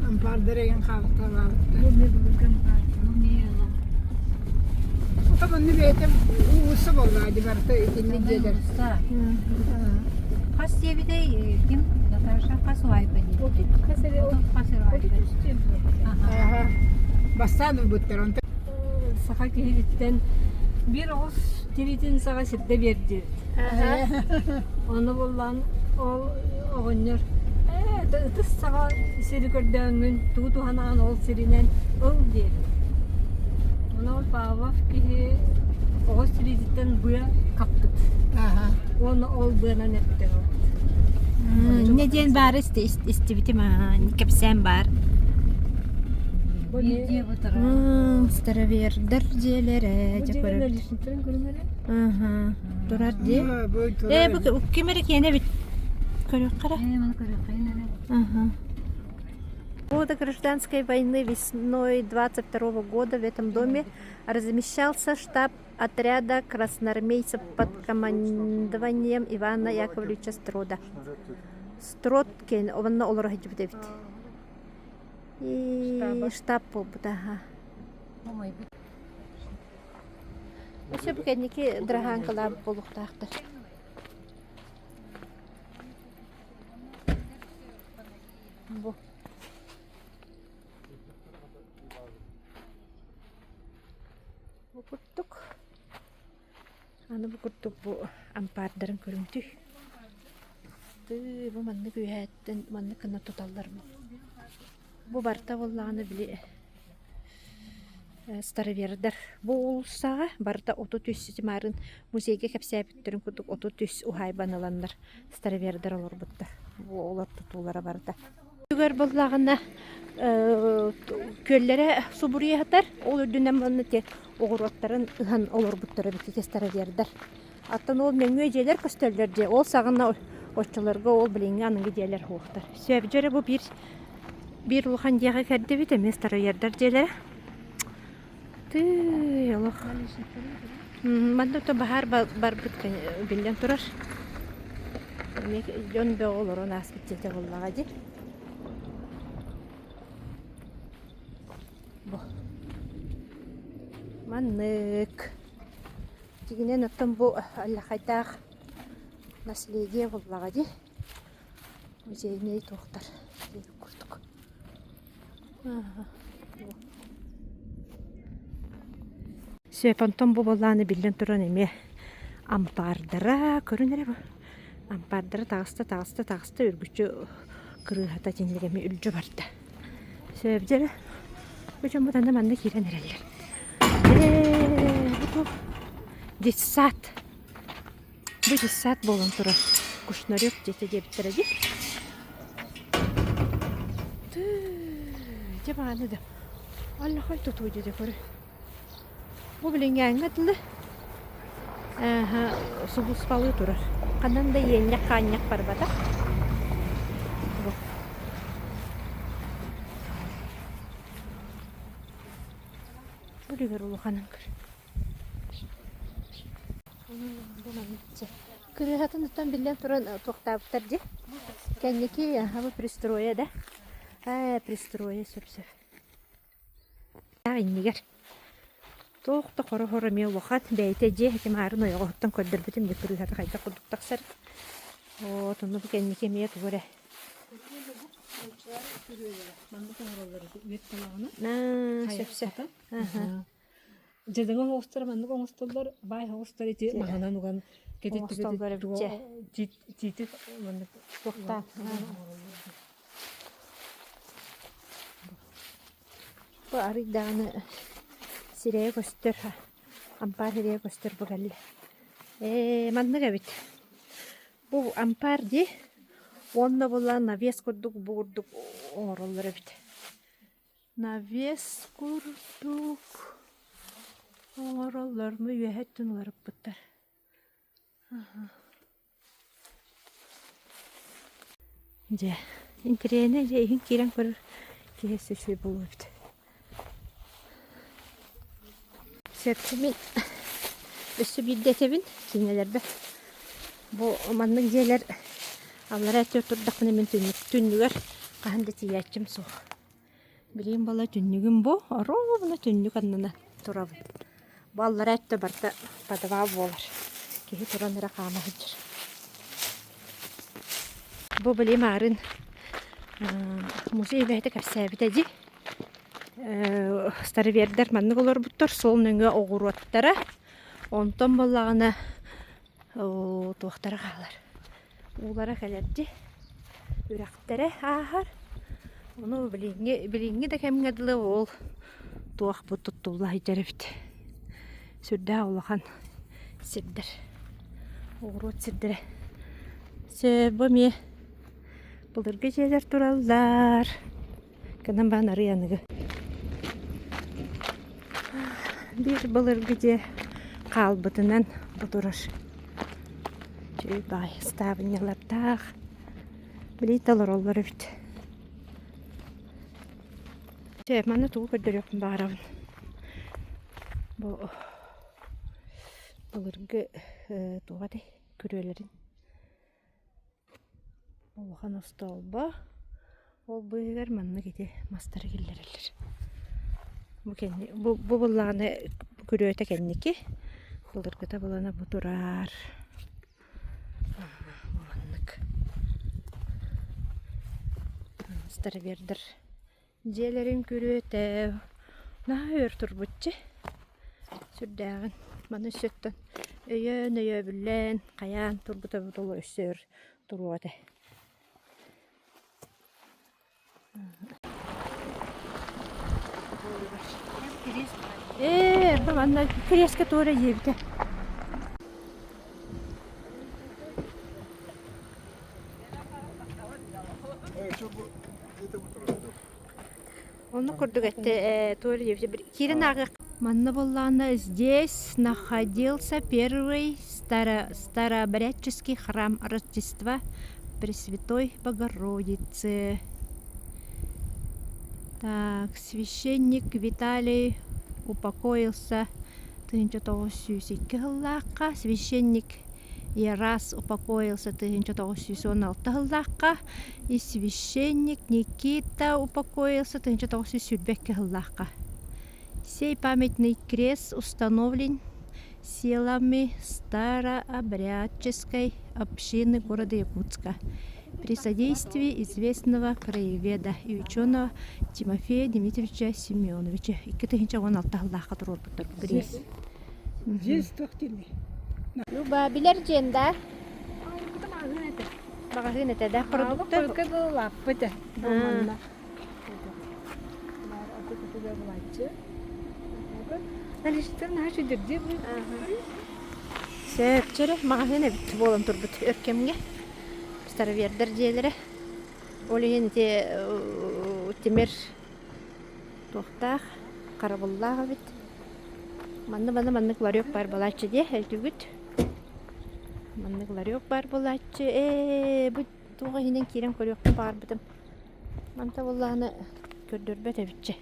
Ampar dereyen kalktı var. O zaman ne beyte uğusu bollaydı barda ikinci gelir. Хас тебиде ким Наташа хас вайпа ди. Касере о Хас вайпа. Aha. Bastanı butteron. саха киһилиттен бир ос тиритин сага сирде берди. Оны боллан ол огоннор. Тыс сага сири көрдөнгүн туту ханан ол сиринен ол ди. Оны ол павав кихи ос тиритин буя каптыт. Aha. Оны ол буяна неттен. Ne diyen var istiviti ma kepsen var. Бирде бутара. Старовер дерделere Жакыры. Лишинтерин көрмөлө. Ага. Durar di. Bu kimerik yene bit. Körük kara. Мен көрө кайнана. Ага. В годы гражданской войны весной 22 года в этом доме размещался штаб отряда красноармейцев под командованием Ивана Яковлевича Строда. Стродкен, он на Олора Хаджибдевит. И штаб был, да. Ой, Все букетники драганкалар полухтахтар. Бу. Бу курттук. Аны бу курттук бу ампардарын көрүмтү. Бу манны күйәттен манны кына тоталлар бу. Бу барта боллаганы биле. старовердар болсаға барда оту түссі марын музейге кәпсәбіттерін күдік оту түс ухай баныландар старовердар олар бұттар. Олар тұтулары барда. Түгер болағына көллері субурия хатар, ол үрдінен бұны те оғыроттарын ұхан олар бұттары бітті старовердар. Аттан ол мен өйжелер көстөлдерде, ол сағына отчыларға ол біліңі аныңғы дейлер хоқтар. Сөйбі жәрі бұл bir улхан дияға кәрді бет әме старовердар дейлері. Тый, олық. Манда то бахар бар біткен білден тұрар. Жон бе олар оны ас біттеті олаға де. Бұл. Маннык. Дегенен оттан бұл аллахайтақ наследие олаға де. Музейіне тоқтар. Күрдік. Сөйпантон бұл болағаны білден тұран еме ампардыра көрінері бұл. Ампардыра тағысты үргүчі кырыхата тенлегеме үлжі барды. Сөйбдері бұчын бұтанда манды керен әрелер. Бұл десат. Бұл десат болын тұра. Күшнарек жете дептірі де. Деп ағаны да. Аллахай тұту деді көрі. Бұл білінге аңғатылы. Сұғыс балы тұрар. Қанан да енлек қаньяк бар бата. Бұл үйгер ұлы қанан көр. Күрі хатын ұттан білден тұран тоқтабықтар де. Кәнеке бұл пристроя да. Пристроя сөп-сөп. Иннегер. Тоқты қоры-қоры мен уақат бәйті же әкем арын ойға ұттан көрдір бітім де күрі хаты қайда құдық тақсар. Тұнды бұл кәнеке мейет көрі. Сөп-сөп. Жедіңі оғыстары, мәнді оғысталар, бай оғыстар еті мағанан оған Оғысталары бітсе. Жеті Тоқта. Бұл арыдағыны сирее көстер, ампар сирее көстер бұл әлі. Манныға бит. Бұл ампар де, онына бұла навес көрдік, бұғырдық оңырылары бит. Навес көрдік оңырылар мұ өйәттін оларып бұттар. Же, интерене же үйін керен көрір кесі шөй болу бит. Сөртімен өсі білдетебін кенелерді. Бұл манның жерлер аллар әтті тұрдақпын емен түннігер қағанды тиятчым соқ. Білейін бала түннігін бұл, аровына түннік аннына тұрабын. Бұл аллар әтті барда падыва болар. Кеге тұраныра қамағы жүр. Бұл білейім арын музей бәйті кәпсәбіті де. Старовердар маннык олар буттар сол нөңө оғуруаттара онтон болағына туақтара қалар. Олара кәлерді үрақтары ағар. Оны біліңі де кәміңеділі ол туақ бұт тұттулы айтары біт. Сүрді олақан сірдір. Оғыруат сірдірі. Сөбі ме бұлырғы жерлер туралдар. Кінім баған ары янығы. Bir былыргыде қалбытынан бұтырыр. Чөй бай ставынялардақ. Білей талар олар өт. Чөй, маны туғы көрдірекпін бағарауын. Былыргы туғады көрелерін. Олған ұста олба. Ол бұйығар манны кеде мастары келдерелер. Бұл бұлағаны көрөті кәннеке. Бұлырғыта бұланы бұтырар. Бұланнық. Старовердар. Желерін көрөті. Наға өр тұр бұтчы. Сүрдәғын. Маны сөттін. Өйен, өйебілен. Қаян тұрбыта бұтылы өсір тұруады. Интересно. Баманна креска тора ебите. Onu kurduk etti, тора ебите. Кирин ағы. Манна боллана здесь находился первый старообрядческий храм Рождества Пресвятой Богородицы. Так, священник Виталий упокоился 1902 гыллакка, священник Ярас упокоился 1916 гыллакка, и священник Никита упокоился 1904 гыллакка. Сей памятный крест установлен силами старообрядческой общины города Якутска при содействии известного краеведа и ученого Тимофея Дмитриевича Семеновича. И кытыгынча 16 гыллакка турулбуттар крест. Здесь тохтили. Люба, билер жenda. Тамагын эте. Багагын эте да Продукты продукты. кыды лаппыты. Буманна. Налиштер нашы дерде бу. Сөпчере магазин бит болон турбут өркемге. Старовердер диелере. Олеген те темир тохтах карабуллага бит. Маннык ларек бар балачы де элтүгүт. Маннык ларек бар балачы. Бу туга хинен кирен көрөк бар битим. Манта болланы көрдөрбөт эбитче.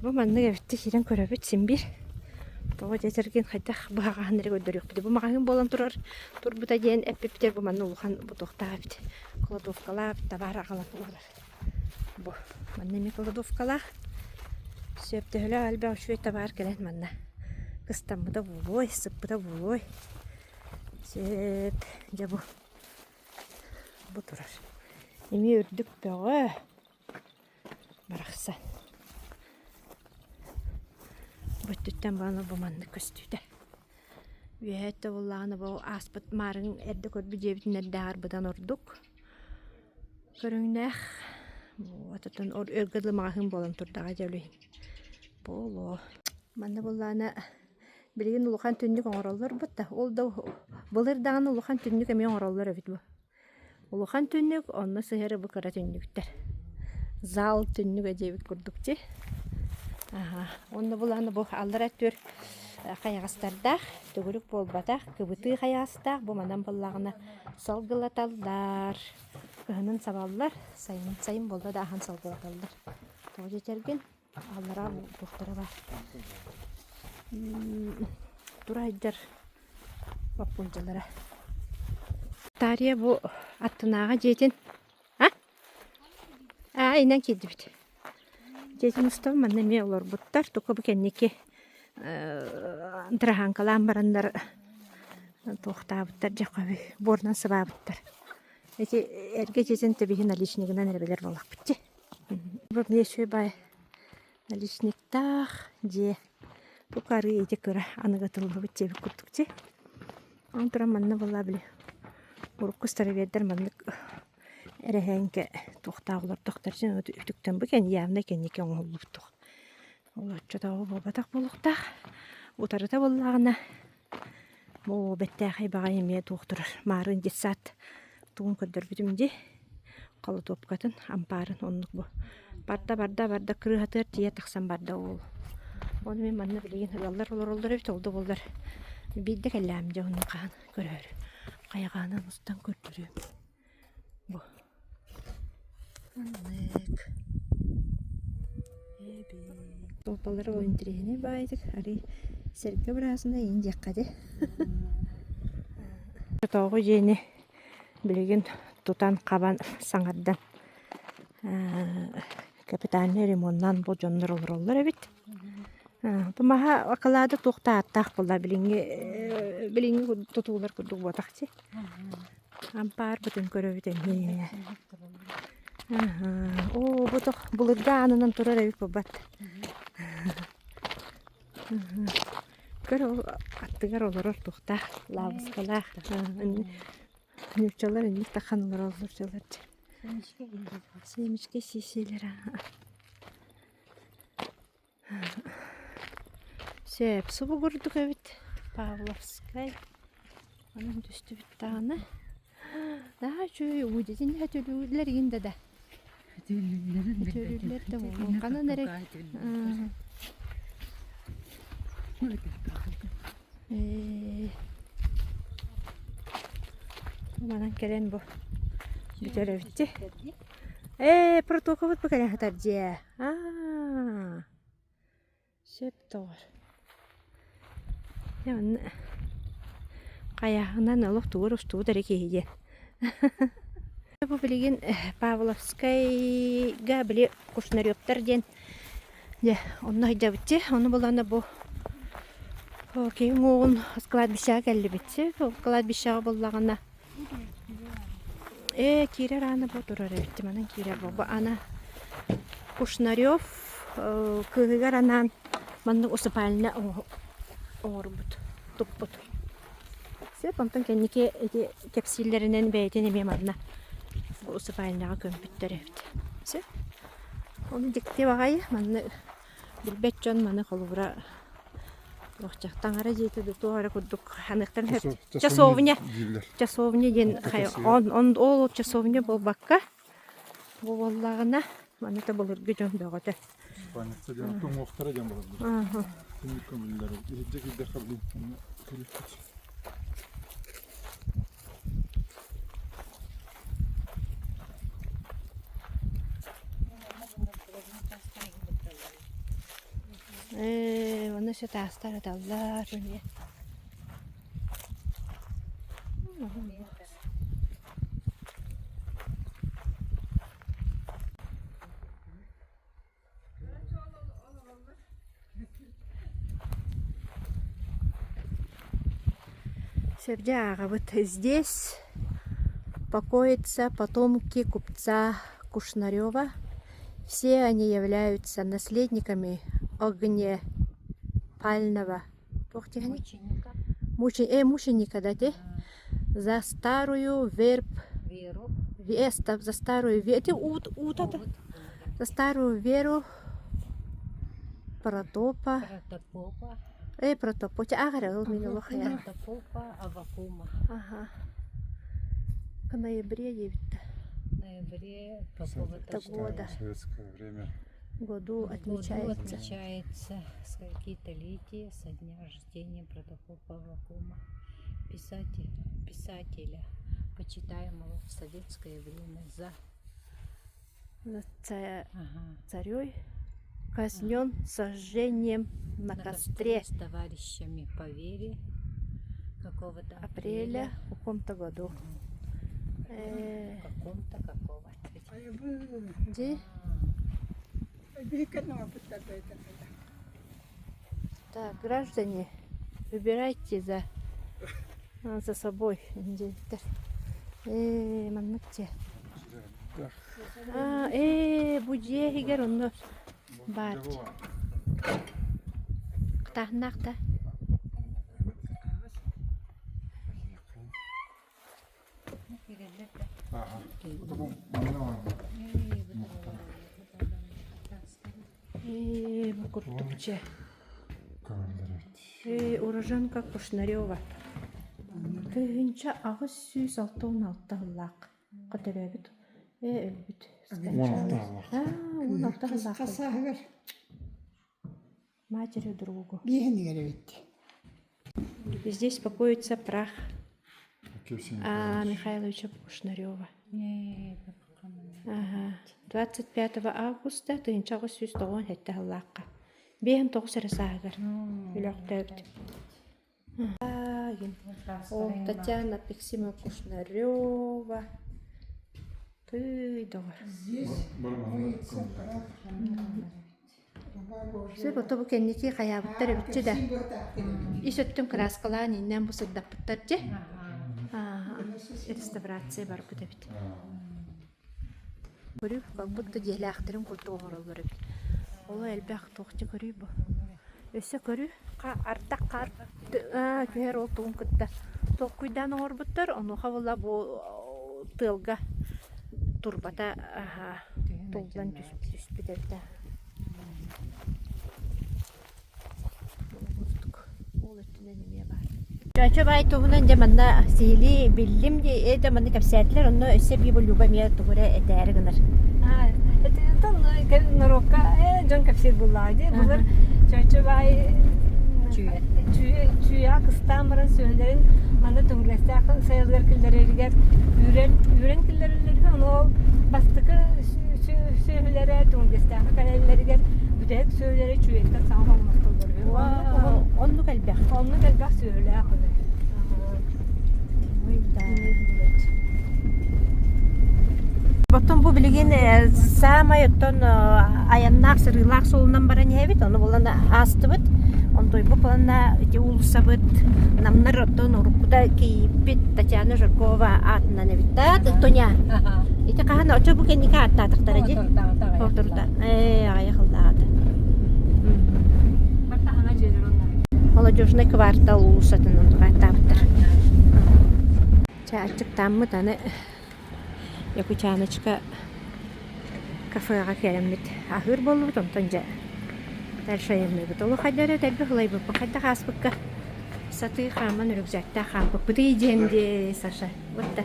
Бу маннык эбитти кирен көрөбөт симбир. Тоо жетерген хайдах багаан эре көдөрүк бит. Бу магазин болон турар. Турбута ден эппиптер бу манны улхан бу тохтаабыт. Кладовкалар, товар агалап улар. Бу манны кладовкалар. Сөптөлө алба шуй товар келен манна. Кыстамда булой, сыппыда булой. Сөп жабу. Бу турар. Эми үрдүк бөгө. Бараксан. Бүттүттен баны бу манны көстүдө. Үйәтті олағаны бұл аспыт марын әрді көрбі жебітін әрді арбыдан ордық. Көріңнәқ. Атытын өргідлі мағын болын тұрдаға жәлейін. Болу. Манны болағаны білген ұлыған түндік оңыралар бұтта. Ол да бұлырдағаны ұлыған түндік әмен оңыралар өбіт бұл. Ұлыған түндік, онны сығыры бұл қыра түндіктер. Зал түндік әдебіт көрдікте. Онны болағаны бұл алдар әттөр қайғастардақ, түгілік болбадақ, күбіті қайғастақ, бұл манан болағына салғылаталдар. Күхінің сабалылар, сайын болды да ахан салғылаталдар. Тоғы жетерген, аллара бұқтары бар. Турайдар баппунжалары. Тария бұл аттынаға жетін. Айнан кеді біт. Жетін ұстау манна ме олар бұттар, тұқы бұл кәннеке дырахан калан барандар тоқтабыттар жаққа борнан сыбабыттар. Эти эрге жезен төбеген наличнигінен әрбелер болақ бітті. Бұл не сөй бай наличниктақ же бұл қары еде көрі анығатылығы бітте бір күрттікте. Он тұран манна бола білі. Ұрық құстары бердер маннық әрәхәнке тоқтағылар тоқтар жен үтіктен бүкен явна кеннеке оңылы бұттық. Олатчатағы болбатақ болуқтақ. Утарыта болағына бұл бәттәғай баға емее тоқтырыр. Марын десат туғын көрдір бүтімде қалы топқатын ампарын онлық бұл. Барда кырыхатыр тие тақсан барда ол. Оны мен манны білеген ұлалар олар өт олды болдар. Бейді кәлләмде оның қаған көрір. Қайғанын ұстан көрдірім. Бұл. Анлық. Толпалары ойын тірегіне байдық. Ари сәргі бірасында ең жаққады. Тоғы жені білеген тұтан қабан саңардан капитальный ремонтнан бұл жонлар олар әбет. Бұмаға ақылады тоқта аттақ бұлда біліңі тұтулар күрдік ботақсы. Ампар бұтын көрі бітін. О, бұтық бұлырға анынан тұрар әбет бұбат. Көр ол аттығар олар тоқта лабысқалақ. Нючалар инник таханылар олдурчалар. Семечке сиселер. Сөп субу көрдүк эбит. Павловскай. Анын түстү бит тагына. Да чүй удетин хөтөлүлөр инде да. Хөтөлүлөр да болған. Канан эрек. Манан келен бу. Бүтөрө битти. Протокол бу келен хатар же. Сөп тор. Ян каяхынан алып тугур устуу дереке ие. Бу билген Павловскайга биле Кушнарёптар ден. Де, онна жабытты. Оны буланы бу кеңон кладбища келди битти. Кладбища боллагана. Кире раны бу турар битти. Манан кире бу ана Кушнарёв кыгар анан манны усыпальна орбут. Туппут. Сеп онтон кеннике эти кепсиллеринен бейтен эме мадна. Усыпальнага көмпүттөр эбит. Сеп. Оны дикте багай манны билбет жон маны колубура Лохчактаңара жете де туара курдук ханыктан часовня ден он ол часовня бол бакка боллагына маната болур гөжөн бөгөтө. Паникта жана тоңоктора жан болот. Тимик көмүлдөр ирҗек идде кабыл. Оны все тастар аталлар жөне. Сердяга, вот здесь покоятся потомки купца Кушнарёва. Все они являются наследниками огнепального мученика, да, за старую веру, за старую веру, за старую веру протопа, в ноябре года. Советское время. Году отмечается сколькитолетие со дня рождения протопопа Аввакума, писателя, почитаемого в советское время за царей, казнен сожжением на костре с товарищами по вере какого-то апреля в каком-то году. Какого-то. Где? Так, граждане, выбирайте за собой. Манныкте. Будье егер он бар. Ктахнакта. Куртукче. Уроженка Кушнарёва. Тыгынча агыс сүйс 6-16 лак. Катырабит. Ölbüt. 16 лак. Касагыр. Матери другу. Бегенигер бит. Здесь покоится прах Михайловича Кушнарёва. 25 августа тыгынча агыс сүйс 9 лакка. Бehen тоғысыры сағыр. Үліқтәуді. Татьяна Пиксима Кушнарёва. Тыйдығыр. Сөп отобу кеннеке қаябыттар өбітчі да. Иш өттің краскалан иннен бұл сұрдаппыттар же. Реставрация бар бұд өбіт. Көріп, как будто делі ақтырым күлті оғырыл көріп. Ола әлбәқ тоқты көрі бұл. Өсі көрі, артақ қар, күйер ол туын күтті. Токуйдан орбуттар, onu хавала бу тылга турбата толдан түспүдөрдө. Ол өттүнөн эме бар. Чача бай тугунан жаманда сили биллим де эде маны капсатлар, onu өсө би болуба мия тугура этери гынар. Это там наробка жон капсет буллады. Булар чача бай чуя кыстан баран сөйлерин мана туграстакы сайылгар киллереригер үрен киллереригер onu бастыкы сөйлере туграстакы калелеригер бүдек сөйлере чуяттар саңа болмастыл көргөн. Onu kalbak. Onu da söyle akıllı. Потом bu bilgin самай оттон аяннак сырылак солунан баран ебит, onu болан астыбыт. Онтой бу плана эти улусабыт намнар оттон урукуда кийиппит Татьяна Жиркова атынан эбит да, Тоня. Ити кахана очо бу кеника аттатыктар эди. Отурда. Аяхылдаады. Бартахана жерлер onlar. Молодежный квартал улусатын аттаптыр. Чачык таммы таны Якучаночка кафега келеммит. Ахыр болуп онтонжа. Дальшайымны бутолу хайдары тәлбі хылайбы. Бұқайда қаспыққа саты қаман рюкзакта қампық. Бұты идемде, Саша. Бұтта.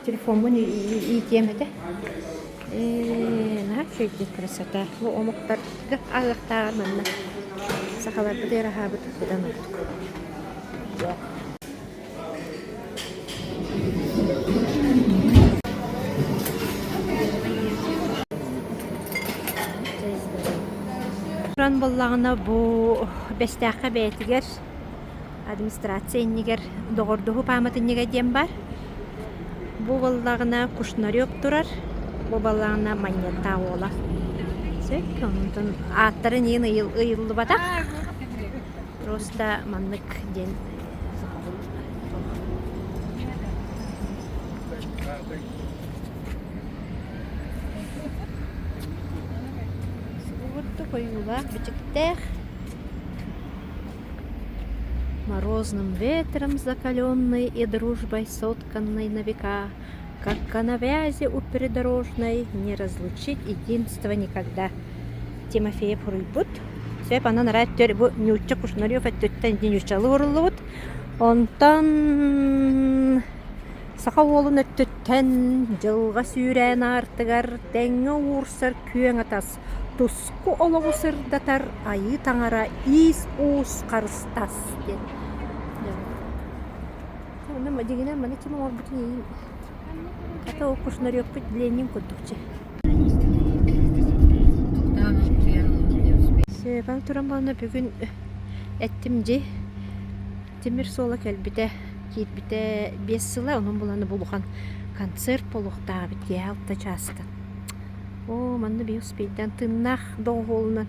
Телефон бұны идемеді. Нағып красота. Бұл омықтарды ағықтағы манна. Сақалар бұды раға бұты бұдан ұқтық. Туран боллағына бұл бәстәққа бәйтігер администрация енігер доғырдығы памытынеге дем бар. Бұл боллағына кушнарёк тұрар, бұл боллағына маньятта ола. Сөйк, онын аттарын ең ұйылы батақ. Просто маннык ден. Коюлар битиктех морозным ветром закаленной и дружбой сотканной на века, как коновязи у придорожной, не разлучить единство никогда. Тимофеев Руйбут. Свеп она нравится тёрбу нюча кушнарёв өттөттен денючалы урулут. Онтан саха олун өттөттен жылга сүйрән артыгар тәңе уурсар күең атас. Туску олоғу сырдатар айы таңара ис уус қарыстас. Оны дегенен маны кем оғыр бұтын ең. Қата оқушынар өк бұт біленен көттікче. Себан тұран балына бүгін әттім же. Темір сола кәлбіте, кейтбіте 5 сыла, оның боланы болуған концерт болуқтағы біт елді частын. О, манны бей успейден тыннақ доғолынан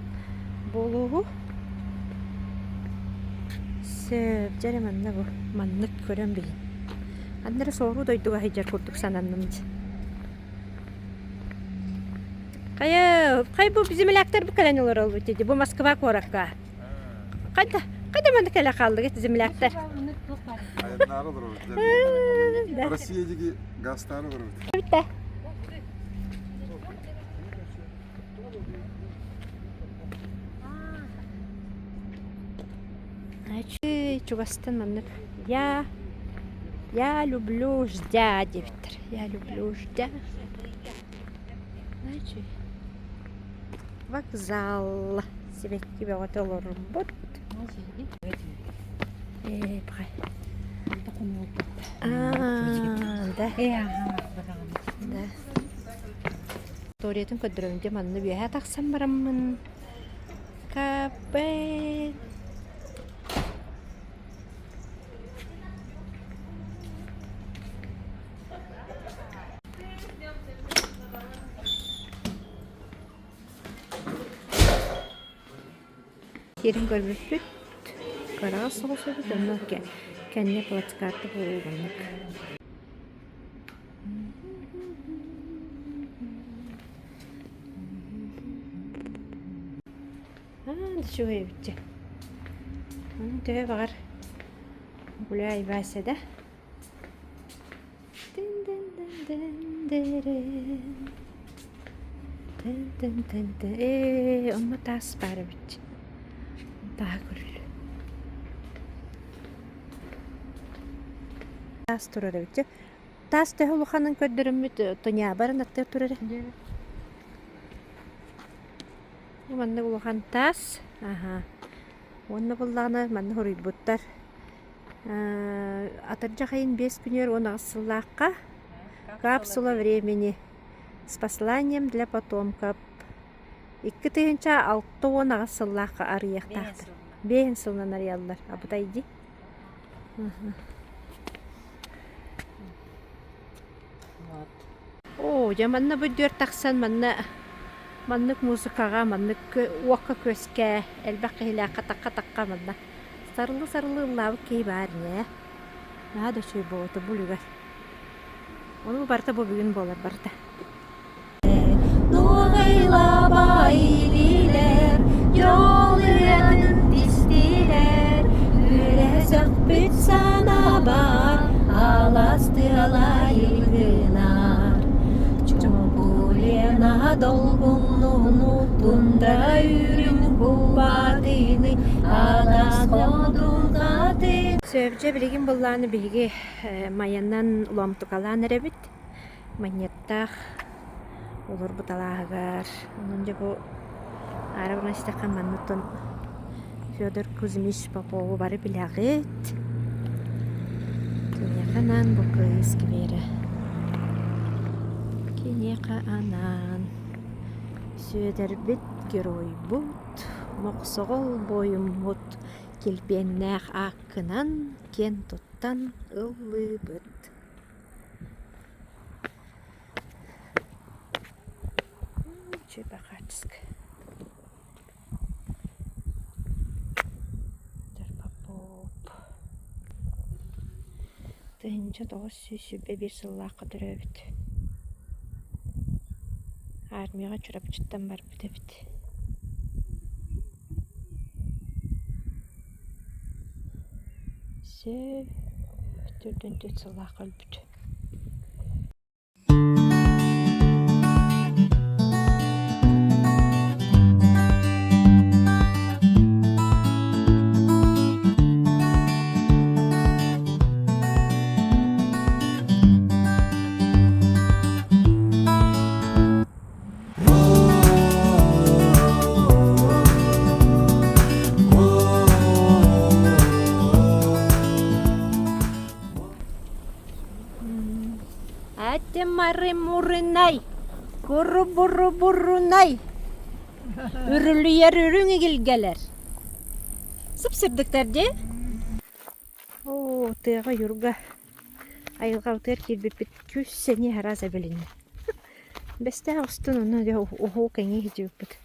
болуғу. Сөп, жаре манна бұл. Маннық көрен білін. Аннары соғыру дойдуға хейджар көрдік сананнымды. Қай бұл bizim ilәктер бұл кәлән олар ол өтеді. Бұл Москва қораққа. Қайда манды кәлі қалдық еті bizim ilәктер? Ayınları olur. Россиядегі гастары olur. Бітті. Чугастан маннык. Я люблю ждя, Виктор. Я люблю ждя. Значит, вокзал. Себе тебя вот работ. Да. Да. Ториятын көдірімде манны бия тақсам барамын. Капет. Yerin görmüştük. Kara soğusu da dönmek. Kendine platıkartı bulunmak. Дышуй битче. Төве багар. Гуляй Вася, да? Онма тас бары битче. Таа көрүлү. Тас турар битче. Тас тө улуханын көддөрүмүт тоня барын аттыр турар. Манны улухан тас. Аха. Онна булланы манны хорuybuттар. Атыржа хайын 5 күнер оны асыллаққа капсула времени с посланием для потомков. 2 тыгынча 6 оны асыллаққа арыяқтақты. 5 сылынан арыялар. Абытайди. О, я манна бүддер тақсан маннык музыкаға, маннык уаққа көске, әлбәқі хилаққа таққа манна. Сарылы лавы кей бар, не? Да шөй болуты бұлыға. Оны барта бұл бүгін болар барта. Нуғайла байлилер, жол үйәнін дистилер, үрәсіқ бүт сана бар, аласты алайылғынар. Чоғулена долғынуну, тундра үрін кубатыны, адас қодун қатын. Сөбже білеген болланы білге майяннан уламтықалан әрәбіт. Манеттақ олар бұталағығар. Онынжа бұл арабына істеқан маннытын Федор Кузьмич Попову бары білағыт. Кенеқанан бұл қыз кебері. Кенеқа анан. Сөдер біт герой бұт. Моқсығыл бойым мұт. Келбеннәқ аққынан кен тұттан ұлы бұт. Чөбақатыск. Дәрпапоп. Түйінші 900 сыллақы дүрәбіт. Армияға чұрап чыттан бар бүдәбіт. Сөп, түрден төт сыллақы өлбіт. Мары мурынай, куру бурунай, үрілер үріңі келгелер. Сып-сырдықтар де? О, тыға юрға. Айылға ұтыр келбеппет көз сәне хараза біліне. Бәсті ағыстын оны де оғу кәңе хетеуіппет.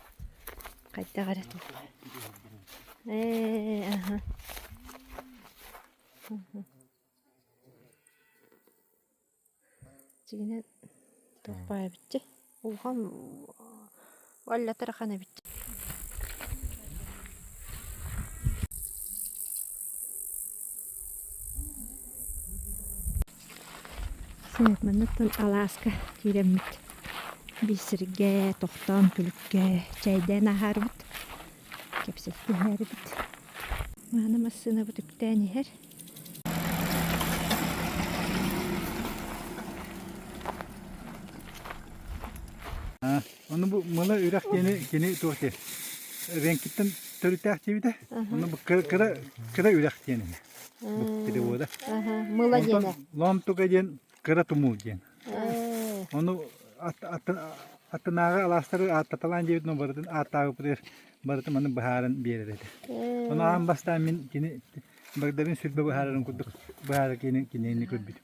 Қайта қаратым. Аха. Тигіне тоқпай бітті. Оған валлатыр қана бітті. Сенет мәнеттен Аласка тиреммет. Бисірге, тоқтан, күлікке, чайдан ағар бұд. Кепсетті әрі бұд. Мағына массына бұд үптәне әр. Onu bu mala ürak yeni tuhti. Renkitten törütək gibi de. Onu bu kıra ürak yeni. Bu kedi o da. Mala yeni. Lam tuka yen kıra tumu yen. Onu atınağı alastarı atalan gibi no barıdın atağı pıdır. Barıdın onu baharın bir yere dedi. Onu ağam bastan min yeni bagdabin sülbe baharın kuduk. Bahar yeni kudbit.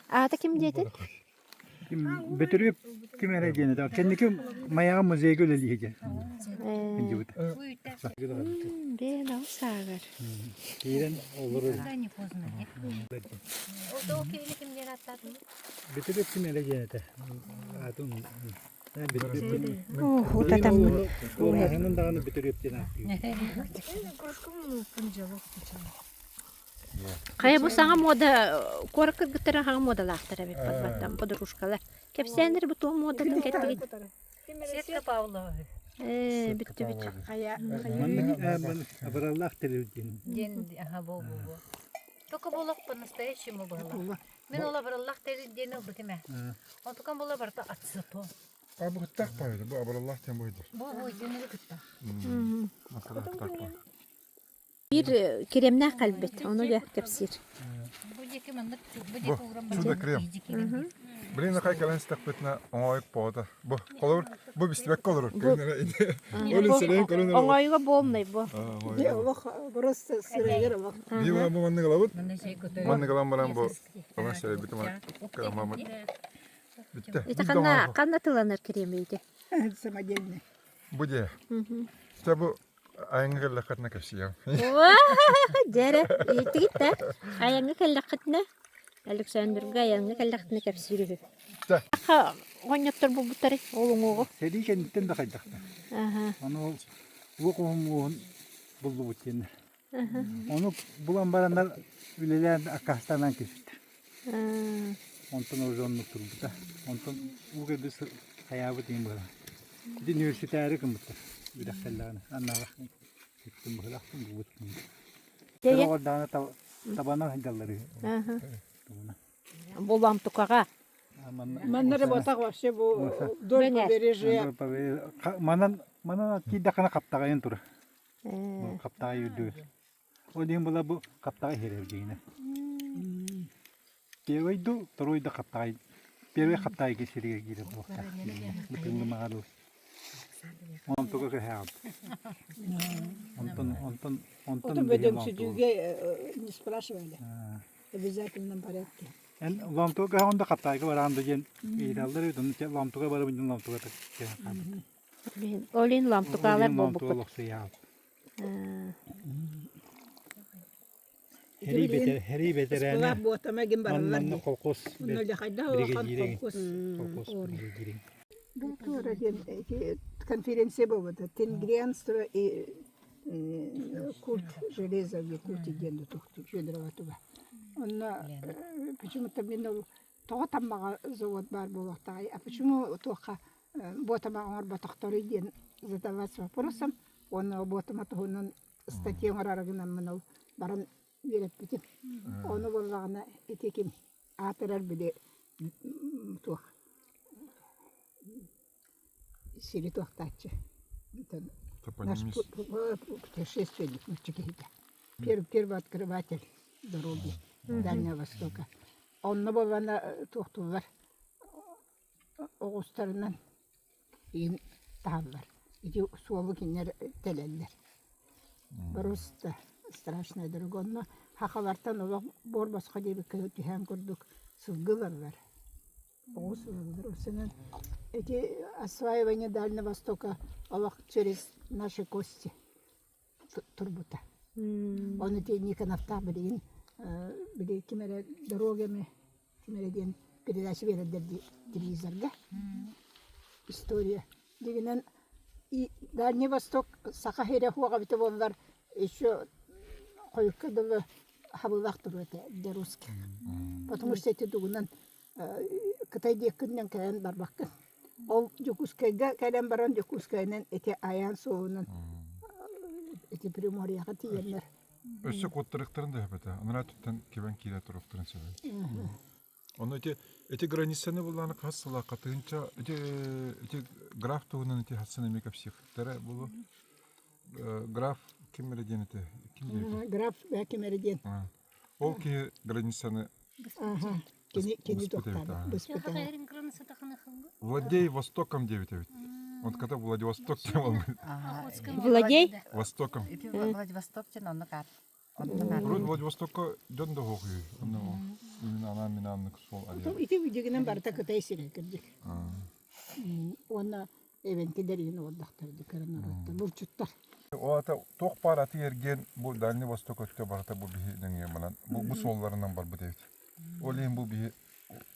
Ata kim dedi? Betürüp kim ereceğini de kendiki mayağı müzeye göleliyece. Ben o sağır. İran olur. O da o köyünü kimden atladın? Betürüp kim ereceğini de. Atın Утатам. Олаханын даганы бүтүрөптен апты. Кая бу саңа мода коракка гытара хаңа модалаахтара бит баттан подружкалар. Кепсендер бу тоо модадан кеттигит. Сетка Павлова. Битти бит. Абараллах телевидение. Ден бу. Только болок по-настоящему было. Мен ола бараллах телевидение битеме. Он только бола барта атсато. Абы гыттак пайды, бу абыраллах тен бойдыр. Бу денег кытта. Масала гыттак пай. Bir kiremне калбет, onu да кепсир. Бу деке мандык, бу Бу, деке урам. чуда крем. Блин, кай кален стак битна оңойк пода. Бу, колор, бу бистебек колор. Кенере иде. Олин сырен колонер. Оңойга болмай бу. Просто сырыгыр бак. Бива бу манны галабыт. Мында şey kötü. Манны галам баран бу. Ана шере битма. Крамамыт. Битте. Ите канна тыланыр киремейди. Самодельный. Бу де. Та бу айыңгы лакатна кашиям. Дере, итигитте. Аянга келлакытна. Александрга аянга келлакытна кепсири. Та. Ха, гоньоттор бу бутары олуңого. Селикенден да кайдакта. Аха. Аны укумун булду бутен. Оны булан барандар үлелер Акастанан кешит. Онтон ожонну турбута. Онтон уге бис хаябы дим бала. Университеты кымбыта. Бидахталланы. Аннага. Иттим бахлахтым бутун. Деге. Ордана табана хандаллары. Аха. Болам тукага. Маннары ботак вообще бу дөл побережье. Манан кидакана каптагайын тура. Каптагай юдү. Один була бу каптагай херевдине. Первойду, второйда каптагай. Первый каптагай кесириге кире булакта. Бутунду магалу. Он только хэп. Онтон Потом пойдем сюдюге, не спрашивали. Обязательно в порядке. Ламтуга онда каптайга баранды ген идалдыр өдөн ламтуга барып инде ламтуга так. Олин ламтукалар болбук. Хери бетерәне. Склад ботама ген баралар. Манны колкос. Bunlar da hayda o kolkos. Bu sonra конференция была. Тенгрианство и культ железа, культ генду тухту, Федороватова. Она почему-то мне того там завод бар был, а почему только ботама он батахтори ген задавать вопросом, он ботама то он статья рарагна манал баран верит пути. Он был лагна и таким атерал биде то сели тохтаче. Наш путешественник, первый открыватель дороги Дальнего Востока. Он был на тухтулар, оғыстарынан ең табылар. Эти суолы кинер телелер. Просто страшная дорога. Но хахалартан олақ бор басқа дебі көтіхен көрдік сылғылар бар. Оғысылар. Осынан эти осваивание Дальнего Востока олақ через наши кости турбута. Он эти никонавта білген били кимере дорогами кимереден передача береді телевизорга. История. Дегенен и Дальний Восток сақа хере хуаға біті болар еще қойыққа дылы хабылақ тұрды де русский. Потому что эти дугунан Кытай деккіннен кәйін барбаққын. Ол Жукускайға кәлен баран Жукускайнен эти аян соуынан эти Приморьяға тиенлер. Өсі қоттырықтарын да әпеті. Аныра түттен кебен кейлі тұрықтырын сөйлейді. Оны эти границаны буланы қасыла қатығынша, эти граф туғынан эти хатсаны мекап сих. Тәрі бұлы граф кем мереден эти? Граф кемерден. Ол ки границаны Кені тоқтады. Владей Востоком 9. Вот когда Владивосток тем Владей? Востоком. Владивосток тен онны кар. Вроде Владивостокка жон да хохуй. Именно она минаннык сол алия. Ити видегенен барта Кытай сире кірдік. Оны эвенкедерин ордақтарды коронавирусты. Бұл чуттар. Оата тоқ параты ерген бұл Дальний Восток өтті барата бұл бихи нәңе манан. Бұл солларынан бар бұл дейт. Олейін бұл бихи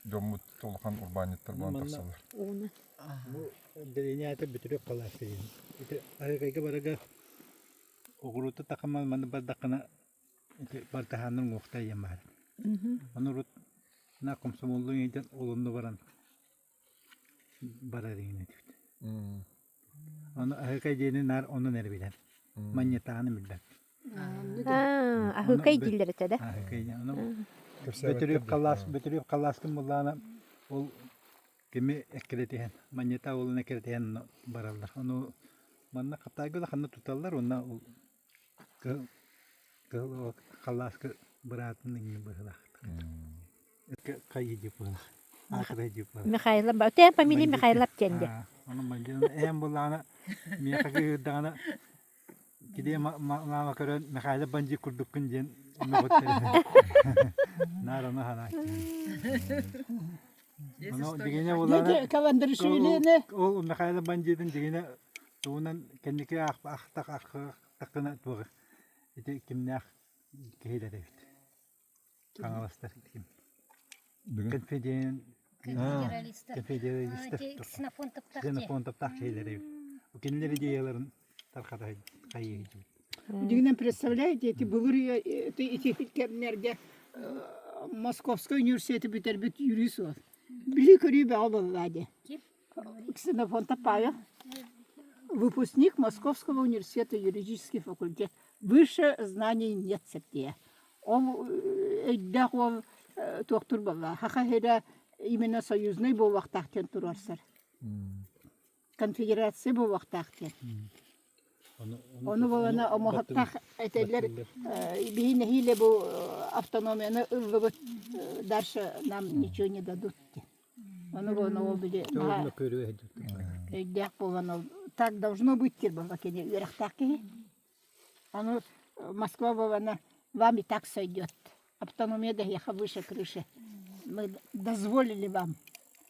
жомут толхан урбаниттар бан Манна- таксалар. Уна. Бу деренята бүтүрүп калар кыйын. Ити айгайга барага огурута такамал маны бардакына ити бартаханын мукта ямар. Онурут на комсомолдун ийден олунду баран барарыгын этит. Оны айгай жени нар оны нер билен. Маннетаны билен. Ахыкай дилдер да. Айгай оны бүтүрүп каластын буллана ол кеме эккелетен маннета олун эккелетен баралдар. Оны манна катайгы ханны туталлар онна ол каласкы быратын иңни быхлак. Эке кайыжы быхлак. Ахырыжы быхлак. Михайлов, те фамилия Михайлов тенде. Оны манжан эм булана мияхагы дана киде мама көрөн Михайлов банжы курдуккун жен ноготтер. Нарана хана. Оны дегене булана Кавандыр шүйлене. ол Михайлов банжыдын дегене туунан кеннеке ахтакына тугы. Эти кимнях кейлер эбит. Каңаластар ким. Конфедерен конфедералистер. Ксенофон таптак кейлер эбит. Кенлери деяларын тарката кайыгы. Дигнен представляете, эти бывыры эти кемнерге Московский университеті бітірбіт юрист ол. Білі көрі бәл болады. Ксенофон Тапаев, выпускник Московского университета, юридический факультет. Выше знаний нет септия. Он эйддах ол доктор бала. Хаха именно союзный бұл вақтақтен тұрарсыр. Конфедерация бұл вақтақтен. Onu bana ama hatta eteller bihin hile bu автономияны ыллыбыт дальше нам ничего не дадут. Onu bana o bile Onu көрү дяк болгоно так должно быть было кене үрактаки. Оно Москва бана вам и так сойдет. Автономия да я выше крыши. Мы дозволили вам.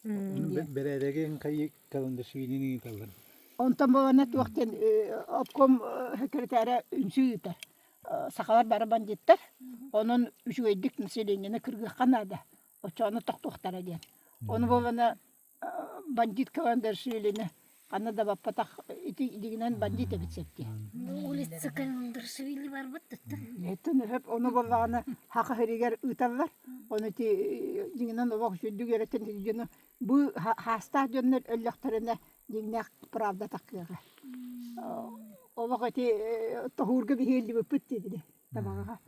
Беререген кайы калынды швинини калыр. Онтан бана туактен обком секретаря үнсүйтер. Сахалар бары бандиттер. Onun üçüydük населениене кыргы Канада. Очоны токтоктара ден. Onu бана бандит кавандаршилине Канада баппатах дигинен бандит эбитсекти. Улица Каландаршвили бар быттыты. Нетен хеп onu баланы хака херигер ыталлар. Onu дигинен обак жүдүг эретен дигине бу хаста жөннөр өллөктөрүнө дигнек правда такыга. Обак тохурга бихелди быппыт диде. Тамага.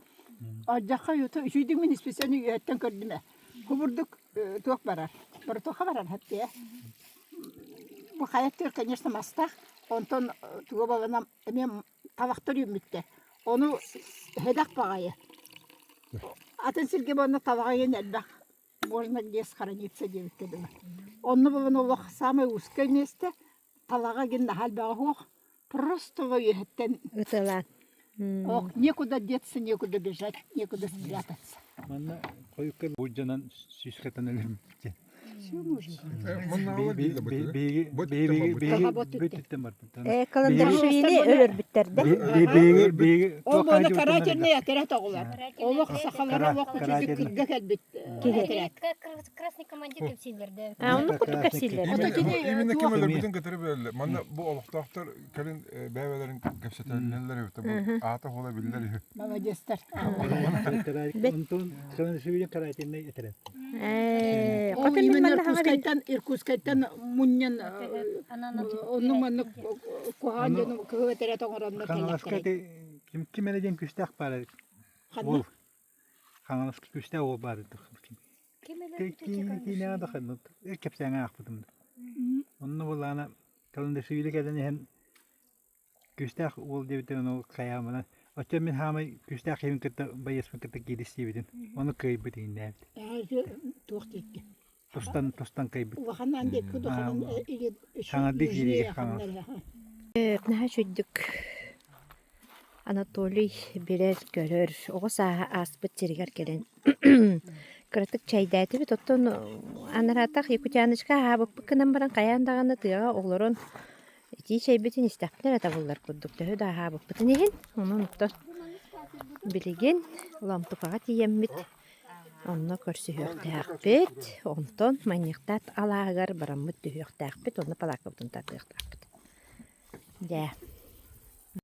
Ажака юта üçüydük мен специально үеттен көрдүмө. Кубурдук туак барар. Бір тоқа барар хәтте. Бу хаяттыр, конечно, мастах. Онтон туга баланам мен табактар юмитте. Onu хедак багайы. Атын силге бана табагайы нәдбак. Можно где схорониться девятка дыма. Onu балана лох самое узкое место. Талага ген нахал багох. Просто выехаттен. Ытылан. Некуда деться, некуда бежать, некуда спрятаться. Манна койукка буджанан сүйскатан элем. Каландаршвили өлөр бүттерде. Ол бана каратерне акерат оғылар. Олық сақалары оқ күчізді күрге кәлбет. Красный командир кепсилерді. Оны курдук кепсилер. Именно кемелер бүтүн кетирип берди. Манна бу олуктактар келин бәбелерин кепсетелерлер өтө. Бу ата хола биллер. Молодецтер. Онтон каландаршвили каратенне этерет. Ол именно Иркутскайдан муннян оның маны куған жаны көветерет оңыранына Каналаскаты ким эледен күстак бар. Ол Каналаскы күстак ол бар. Кини ада ханут. Кепсеңе акпытым. Онны булана каландаршвили кеден күстак ол дебитен ол каямына. Очо мен хамай күстак хем кытта байысмы кытта кидистибидин. Оны кыйбы дейинде. Туқтекке. Тостан кайбыт. Ваханан дек кудоханан или Хаңады кириге хаңар. Наха шүддүк Анатолий берер көрөр. Оғыз аспыт терегер келен. Кырытык чайдайты бит оттон анаратах Якутянычка хабып кынан баран каяндаганы тыга оглорон ити чайбетин истаптер атабылар курдук төхө да хабып битинен. Онун оттон билеген ламтыкага тиеммит. Онно көрсүһүөхтээхпит, онтон маньяктат алаагар бараммыт түһүөхтээхпит, онно палаакабытын татыахтаахпыт. Дэ.